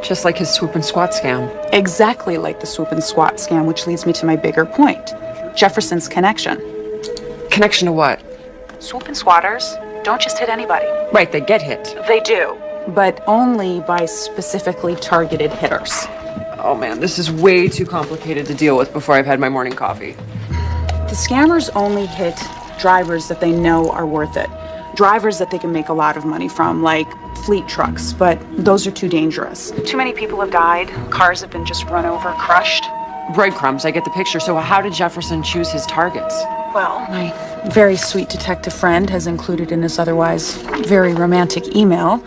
Just like his swoop and squat scam. Exactly like the swoop and squat scam, which leads me to my bigger point. Jefferson's connection. Connection to what? Swoop and squatters don't just hit anybody. Right, they get hit. They do, but only by specifically targeted hitters. Oh man, this is way too complicated to deal with before I've had my morning coffee. The scammers only hit drivers that they know are worth it. Drivers that they can make a lot of money from, like fleet trucks, but those are too dangerous. Too many people have died. Cars have been just run over, crushed. Breadcrumbs, I get the picture. So how did Jefferson choose his targets? Well, my very sweet detective friend has included in his otherwise very romantic email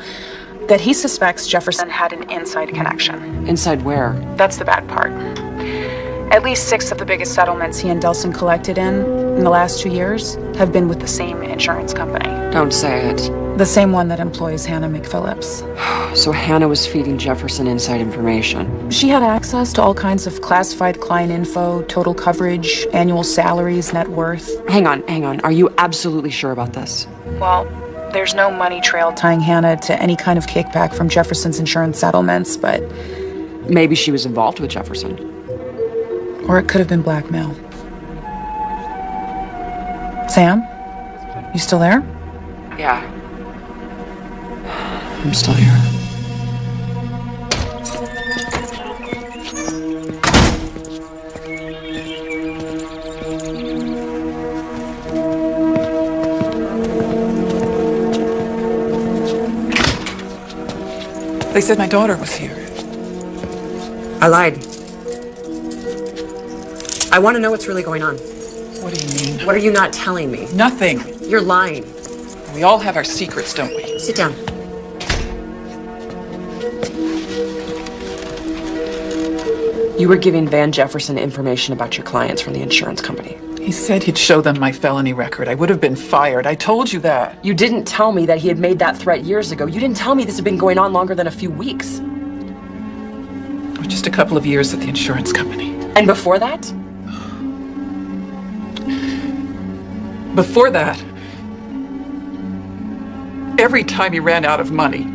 that he suspects Jefferson had an inside connection. Inside where? That's the bad part. At least 6 of the biggest settlements he and Delson collected in the last 2 years have been with the same insurance company. Don't say it. The same one that employs Hannah McPhillips. So Hannah was feeding Jefferson inside information. She had access to all kinds of classified client info, total coverage, annual salaries, net worth. Hang on. Are you absolutely sure about this? Well, there's no money trail tying Hannah to any kind of kickback from Jefferson's insurance settlements, but... Maybe she was involved with Jefferson. Or it could have been blackmail. Sam? You still there? Yeah. I'm still here. They said my daughter was here. I lied. I want to know what's really going on. What do you mean? What are you not telling me? Nothing. You're lying. We all have our secrets, don't we? Sit down. You were giving Van Jefferson information about your clients from the insurance company. He said he'd show them my felony record. I would have been fired. I told you that. You didn't tell me that he had made that threat years ago. You didn't tell me this had been going on longer than a few weeks. Or just a couple of years at the insurance company. And before that? Before that, every time he ran out of money,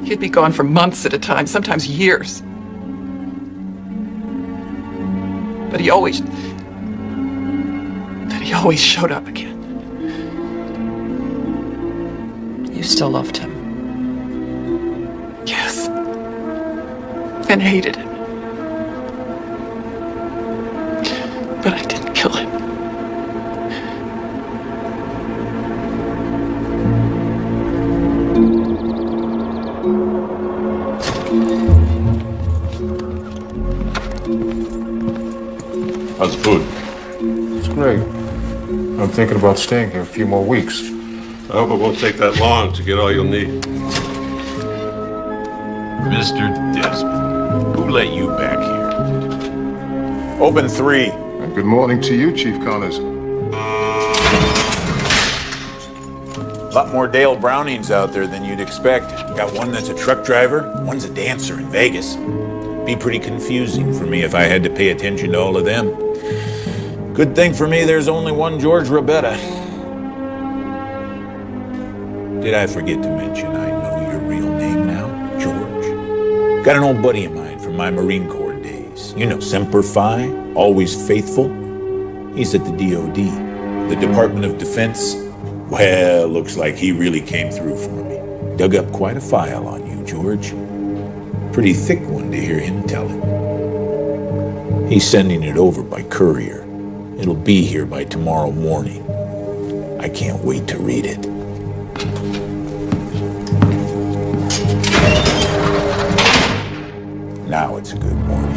he'd be gone for months at a time, sometimes years. But he always showed up again. You still loved him? Yes. And hated him. But I didn't kill him. How's the food? It's great. I'm thinking about staying here a few more weeks. I hope it won't take that long to get all you'll need. Mr. Desmond, who let you back here? Open 3. And good morning to you, Chief Connors. A lot more Dale Brownings out there than you'd expect. Got one that's a truck driver, one's a dancer in Vegas. Be pretty confusing for me if I had to pay attention to all of them. Good thing for me there's only one George Rabetta. Did I forget to mention I know your real name now? George. Got an old buddy of mine from my Marine Corps days. You know, Semper Fi, always faithful. He's at the DOD, the Department of Defense. Well, looks like he really came through for me. Dug up quite a file on you, George. Pretty thick one to hear him tell it. He's sending it over by courier. It'll be here by tomorrow morning. I can't wait to read it. Now it's a good morning.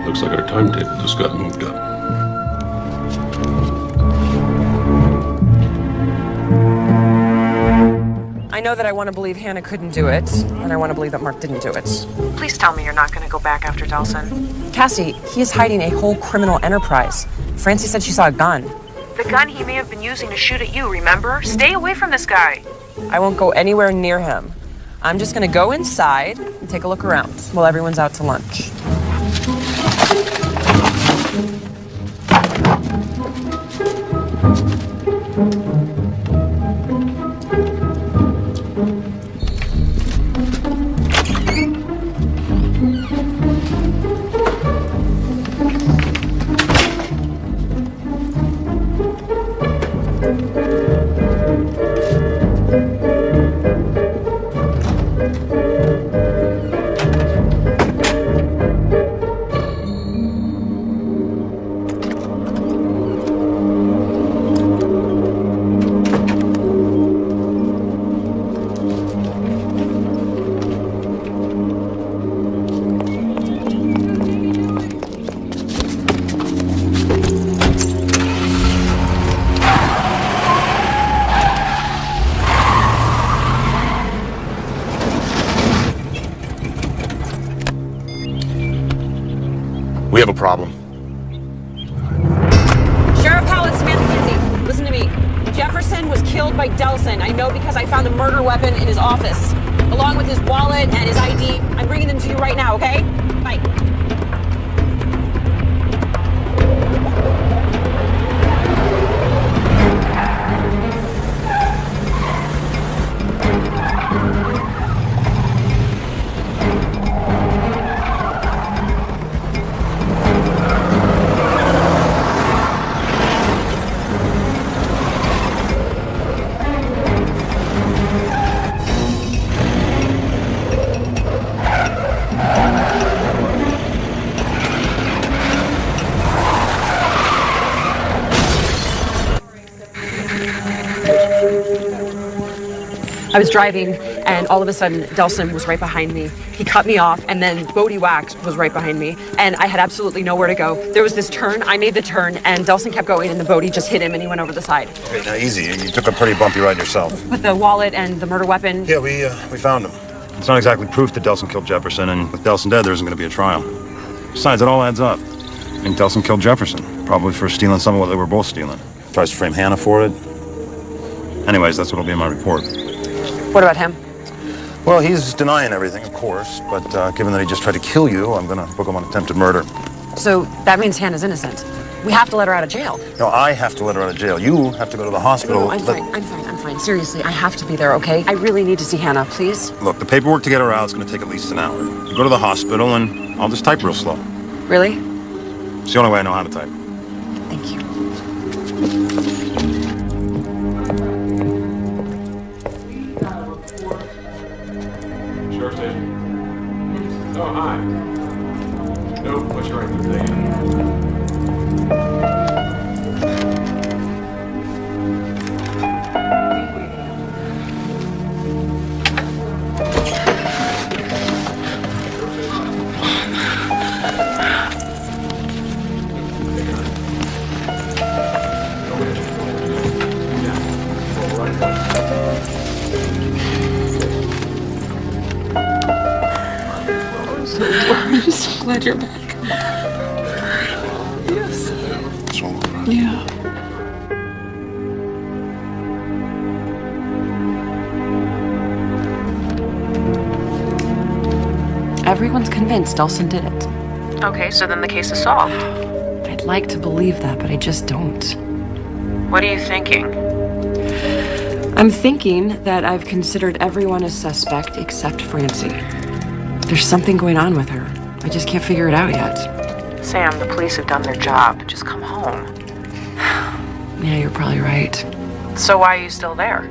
Looks like our timetable just got moved up. I know that I want to believe Hannah couldn't do it, and I want to believe that Mark didn't do it. Please tell me you're not going to go back after Delson. Cassie, he is hiding a whole criminal enterprise. Francie said she saw a gun. The gun he may have been using to shoot at you, remember? Stay away from this guy. I won't go anywhere near him. I'm just going to go inside and take a look around while everyone's out to lunch. We have a problem. Sheriff Howlett, Samantha Kinsey, listen to me. Jefferson was killed by Delson. I know because I found a murder weapon in his office, along with his wallet and his ID. I'm bringing them to you right now, okay? Bye. I was driving and all of a sudden, Delson was right behind me. He cut me off, and then Bodie Wax was right behind me, and I had absolutely nowhere to go. There was this turn, I made the turn, and Delson kept going, and the Bodie just hit him, and he went over the side. Okay, now easy. You took a pretty bumpy ride yourself. But the wallet and the murder weapon... Yeah, we found him. It's not exactly proof that Delson killed Jefferson, and with Delson dead, there isn't going to be a trial. Besides, it all adds up. I think Delson killed Jefferson, probably for stealing some of what they were both stealing. Tries to frame Hannah for it. Anyways, that's what'll be in my report. What about him? Well, he's denying everything, of course, but given that he just tried to kill you, I'm gonna book him on attempted murder. So that means Hannah's innocent. We have to let her out of jail. No, I have to let her out of jail. You have to go to the hospital. No, I'm fine. Seriously, I have to be there, okay? I really need to see Hannah, please. Look, the paperwork to get her out is gonna take at least an hour. You go to the hospital, and I'll just type real slow. Really? It's the only way I know how to type. Thank you. Sheriff Station. Oh, hi. No, what's your right to say? I'm so glad you're back. Yes. It's all right. Yeah. Everyone's convinced Delson did it. Okay, so then the case is solved. I'd like to believe that, but I just don't. What are you thinking? I'm thinking that I've considered everyone a suspect except Francie. There's something going on with her. I just can't figure it out yet. Sam, the police have done their job. Just come home. Yeah, you're probably right. So why are you still there?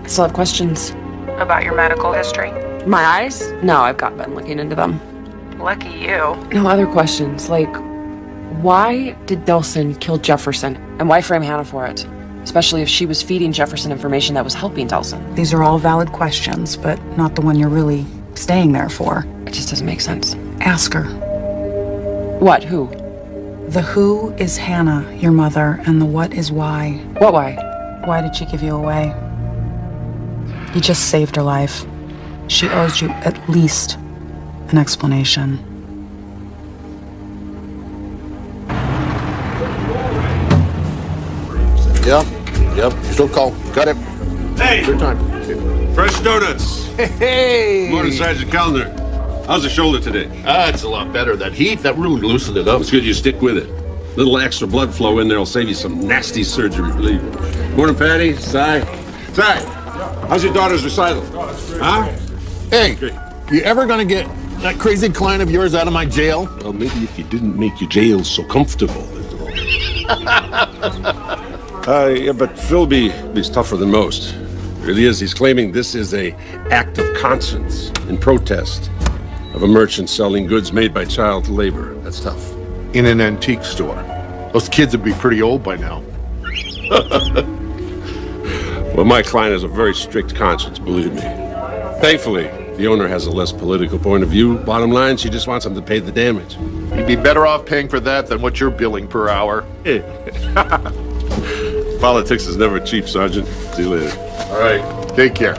I still have questions. About your medical history? My eyes? No, I've been looking into them. Lucky you. No other questions, like, why did Delson kill Jefferson? And why frame Hannah for it? Especially if she was feeding Jefferson information that was helping Delson. These are all valid questions, but not the one you're really staying there for. It just doesn't make sense. Ask her. What? Who? The who is Hannah, your mother, and the what is why. What why? Why did she give you away? You just saved her life. She owes you at least an explanation. Yep, still call. Got it. Hey! Good time. Fresh donuts. Hey! Morning, Sergeant Callender. How's the shoulder today? It's a lot better. That heat, that really loosened it up. It's good you stick with it. Little extra blood flow in there will save you some nasty surgery, believe me. Morning, Patty. Si, how's your daughter's recital? Huh? Hey, you ever gonna get that crazy client of yours out of my jail? Well, maybe if you didn't make your jail so comfortable. Yeah, but Philby's tougher than most. Really is. He's claiming this is a act of conscience in protest of a merchant selling goods made by child labor. That's tough. In an antique store. Those kids would be pretty old by now. Well, my client has a very strict conscience, believe me. Thankfully, the owner has a less political point of view. Bottom line, she just wants him to pay the damage. You'd be better off paying for that than what you're billing per hour. Politics is never cheap, Sergeant. See you later. All right, take care.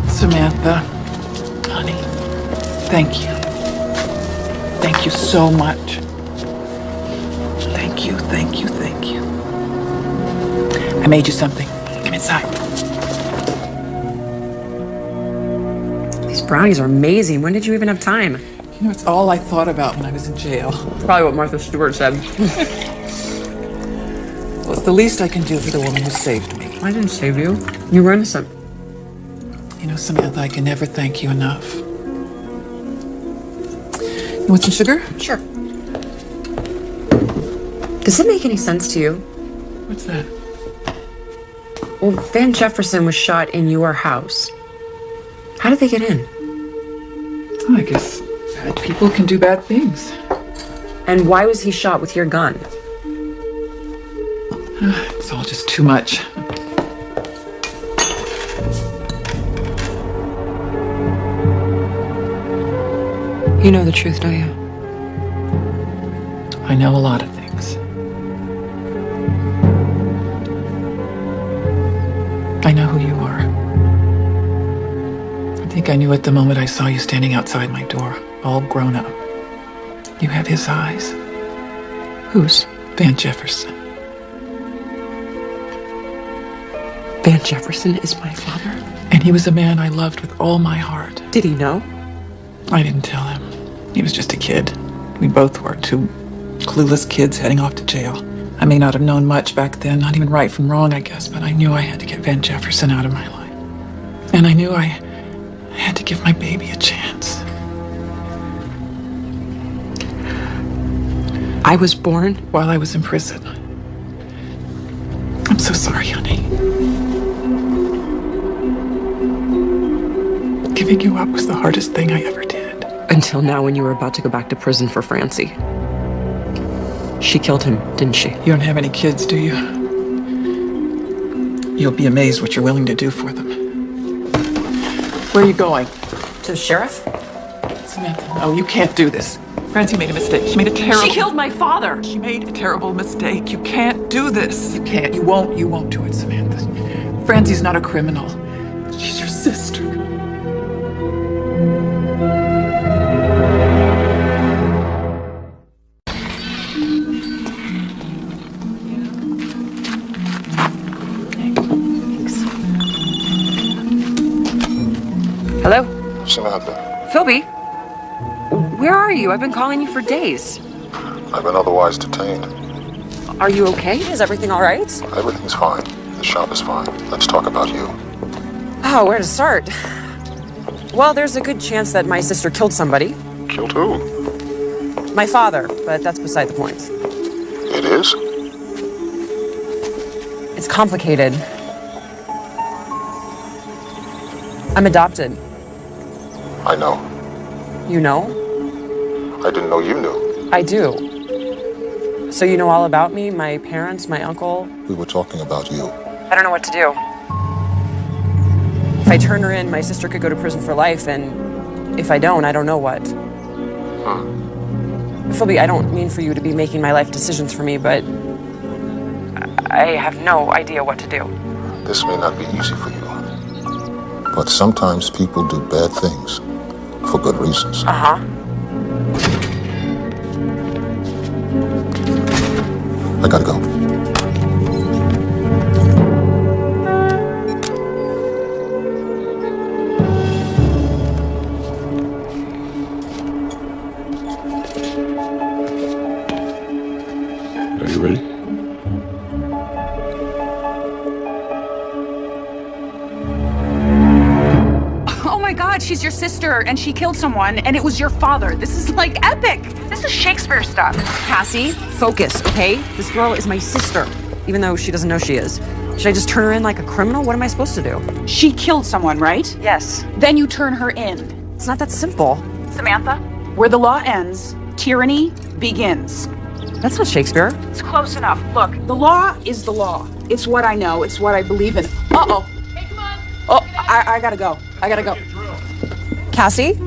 Samantha, honey, thank you. Thank you so much. Thank you, thank you, thank you. I made you something. Come inside. These brownies are amazing. When did you even have time? You know, it's all I thought about when I was in jail. Probably what Martha Stewart said. Well, it's the least I can do for the woman who saved me. I didn't save you. You were innocent. You know, Samantha, I can never thank you enough. You want some sugar? Sure. Does it make any sense to you? What's that? Well, Van Jefferson was shot in your house. How did they get in? I guess bad people can do bad things. And why was he shot with your gun? It's all just too much. You know the truth, don't you? I know a lot of things. I know who you are. I think I knew it the moment I saw you standing outside my door, all grown up. You have his eyes. Whose? Van Jefferson. Van Jefferson is my father? And he was a man I loved with all my heart. Did he know? I didn't tell him. He was just a kid. We both were two clueless kids heading off to jail. I may not have known much back then, not even right from wrong, I guess, but I knew I had to get Van Jefferson out of my life. And I knew I had to give my baby a chance. I was born while I was in prison. I'm so sorry, honey. Giving you up was the hardest thing I ever did. Until now, when you were about to go back to prison for Francie. She killed him, didn't she? You don't have any kids, do you? You'll be amazed what you're willing to do for them. Where are you going? To the sheriff? Samantha, no, you can't do this. Francie made a mistake. She made a terrible... She killed my father! She made a terrible mistake. You can't do this. You can't. You won't do it, Samantha. Francie's not a criminal. She's your sister. Hello? Samantha, Philby? Where are you? I've been calling you for days. I've been otherwise detained. Are you okay? Is everything all right? Everything's fine. The shop is fine. Let's talk about you. Oh, where to start? Well, there's a good chance that my sister killed somebody. Killed who? My father, but that's beside the point. It is? It's complicated. I'm adopted. I know. You know? I didn't know you knew. I do. So you know all about me, my parents, my uncle? We were talking about you. I don't know what to do. If I turn her in, my sister could go to prison for life, and if I don't know what. Philby, I don't mean for you to be making my life decisions for me, but I have no idea what to do. This may not be easy for you, but sometimes people do bad things for good reasons. Uh-huh. I gotta go. Are you ready? Oh my God, she's your sister, and she killed someone, and it was your father. This is like epic. This is Shakespeare stuff. Cassie, focus, okay? This girl is my sister, even though she doesn't know she is. Should I just turn her in like a criminal? What am I supposed to do? She killed someone, right? Yes. Then you turn her in. It's not that simple. Samantha, where the law ends, tyranny begins. That's not Shakespeare. It's close enough. Look, the law is the law. It's what I know. It's what I believe in. Uh-oh. Hey, come on. Oh, I gotta go. I gotta go. Cassie?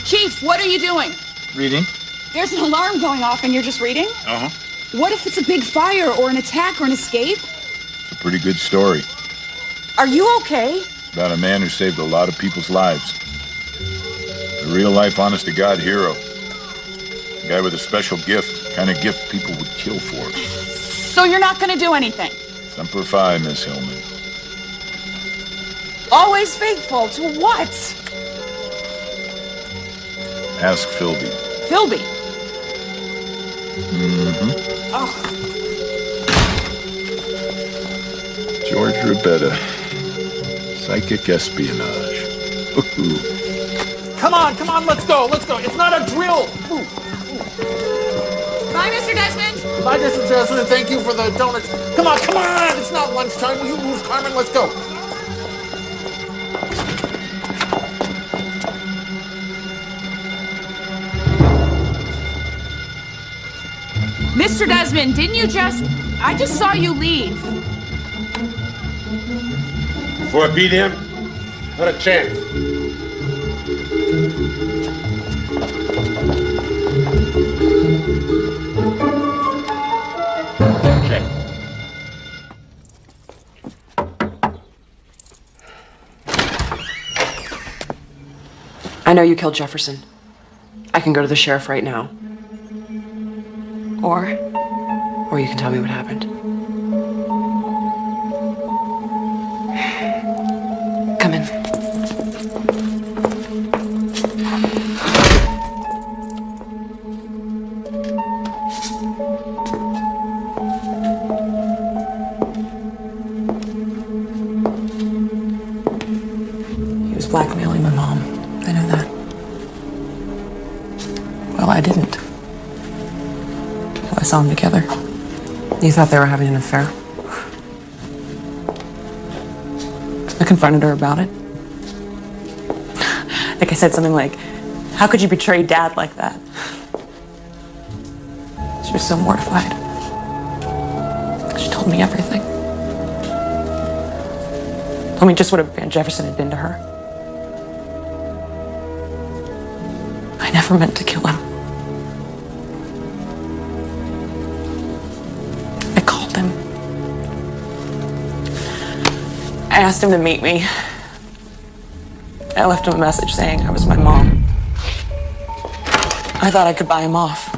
Chief, what are you doing? Reading? There's an alarm going off and you're just reading? Uh-huh. What if it's a big fire or an attack or an escape? It's a pretty good story. Are you okay? About a man who saved a lot of people's lives. A real-life, honest-to-God hero. A guy with a special gift. Kind of gift people would kill for. So you're not gonna do anything? Semper Fi, Miss Hillman. Always faithful to what? Ask Philby. Philby. Mm-hmm. Oh. George Rubetta. Psychic espionage. Ooh. Come on, let's go. It's not a drill. Bye, Mr. Desmond. Bye, Mr. Desmond. Thank you for the donuts. Come on. It's not lunchtime. Will you move, Carmen? Let's go. Mr. Desmond, didn't you I just saw you leave. Before I beat him? Not a chance. I know you killed Jefferson. I can go to the sheriff right now. Or you can tell me what happened. Come in. He was blackmailing my mom. I know that. Well, I didn't. I saw them together. You thought they were having an affair? I confronted her about it. Like I said something like, how could you betray Dad like that? She was so mortified. She told me everything. Told me just what Van Jefferson had been to her. I never meant to kill him. I asked him to meet me. I left him a message saying I was my mom. I thought I could buy him off.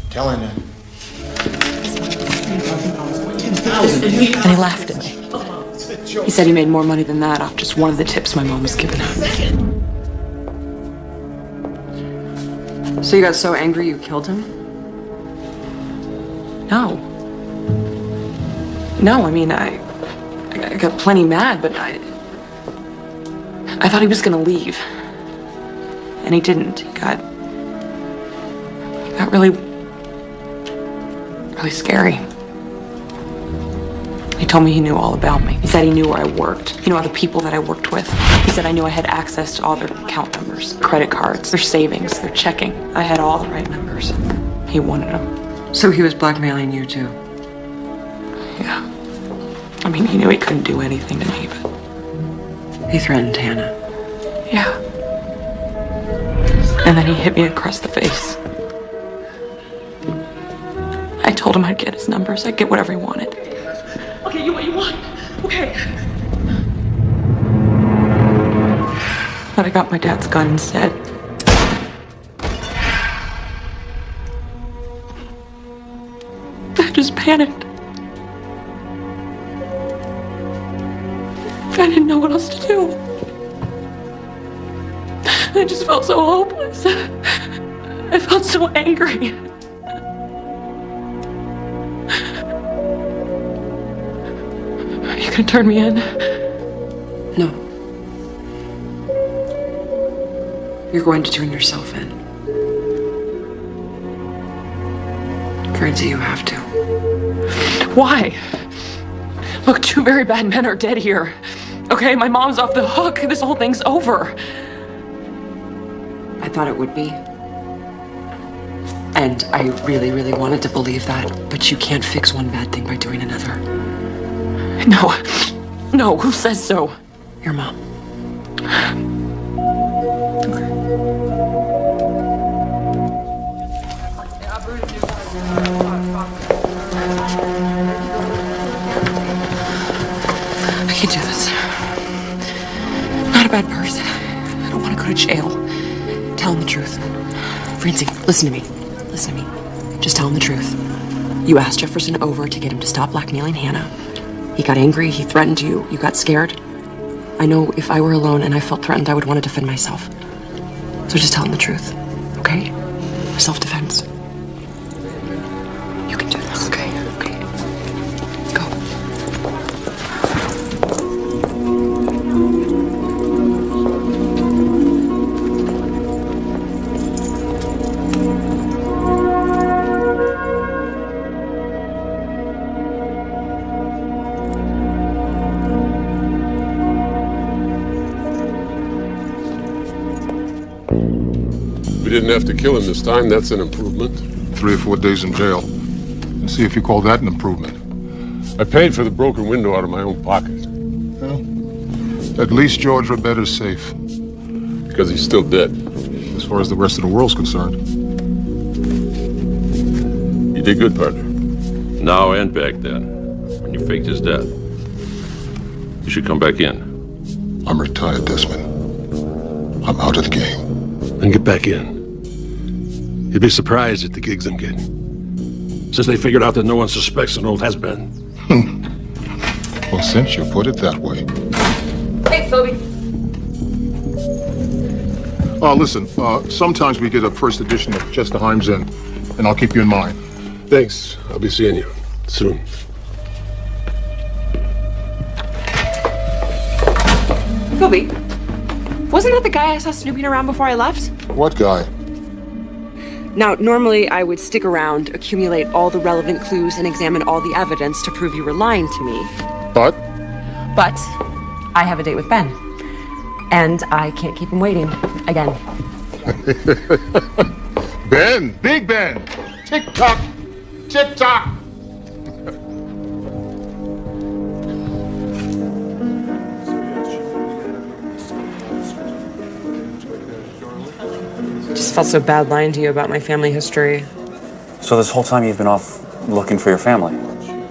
Tell him that. And he laughed at me. He said he made more money than that off just one of the tips my mom was giving him. So you got so angry you killed him? No, I mean, I got plenty mad, but I thought he was gonna leave. And he didn't. He got really scary. He told me he knew all about me. He said he knew where I worked. He knew all the people that I worked with. He said I knew I had access to all their account numbers, credit cards, their savings, their checking. I had all the right numbers. He wanted them. So he was blackmailing you too? Yeah. I mean, he knew he couldn't do anything to me, but... He threatened Hannah. Yeah. And then he hit me across the face. I told him I'd get his numbers. I'd get whatever he wanted. Okay, what you want? Okay. But I got my dad's gun instead. I just panicked. I didn't know what else to do. I just felt so hopeless. I felt so angry. You gonna turn me in? No. You're going to turn yourself in. Francie, you have to. Why? Look, two very bad men are dead here. Okay, my mom's off the hook. This whole thing's over. I thought it would be. And I really, really wanted to believe that. But you can't fix one bad thing by doing another. No, who says so? Your mom. I can't do this. I'm not a bad person. I don't want to go to jail. Tell him the truth. Francie, listen to me. Listen to me. Just tell him the truth. You asked Jefferson over to get him to stop blackmailing Hannah. He got angry, he threatened you, you got scared. I know if I were alone and I felt threatened, I would want to defend myself. So just tell him the truth, okay? Self-defense. You can do this. Okay. Go. didn't have to kill him this time, that's an improvement. 3 or 4 days in jail. And see if you call that an improvement. I paid for the broken window out of my own pocket. Well, at least George Roberta's safe. Because he's still dead. As far as the rest of the world's concerned. You did good, partner. Now and back then, when you faked his death. You should come back in. I'm retired, Desmond. I'm out of the game. Then get back in. You'd be surprised at the gigs I'm getting. Since they figured out that no one suspects an old has-been. Well, since you put it that way. Hey, Philby. Listen, sometimes we get a first edition of Chester Himes in, and I'll keep you in mind. Thanks. I'll be seeing you soon. Philby, wasn't that the guy I saw snooping around before I left? What guy? Now, normally I would stick around, accumulate all the relevant clues, and examine all the evidence to prove you were lying to me. But I have a date with Ben. And I can't keep him waiting. Again. Ben! Big Ben! Tick-tock! Tick-tock! Just felt so bad lying to you about my family history. So this whole time you've been off looking for your family?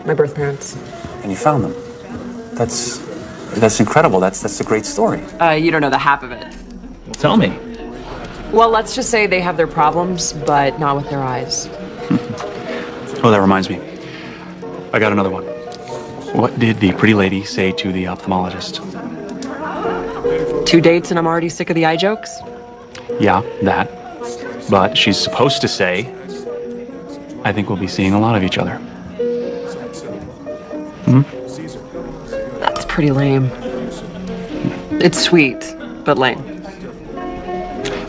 My birth parents. And you found them? That's incredible. That's a great story. You don't know the half of it. Well, tell me. Well, let's just say they have their problems, but not with their eyes. Oh, that reminds me. I got another one. What did the pretty lady say to the ophthalmologist? 2 dates and I'm already sick of the eye jokes? Yeah, that. But she's supposed to say, I think we'll be seeing a lot of each other. Hmm? That's pretty lame. It's sweet, but lame.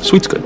Sweet's good.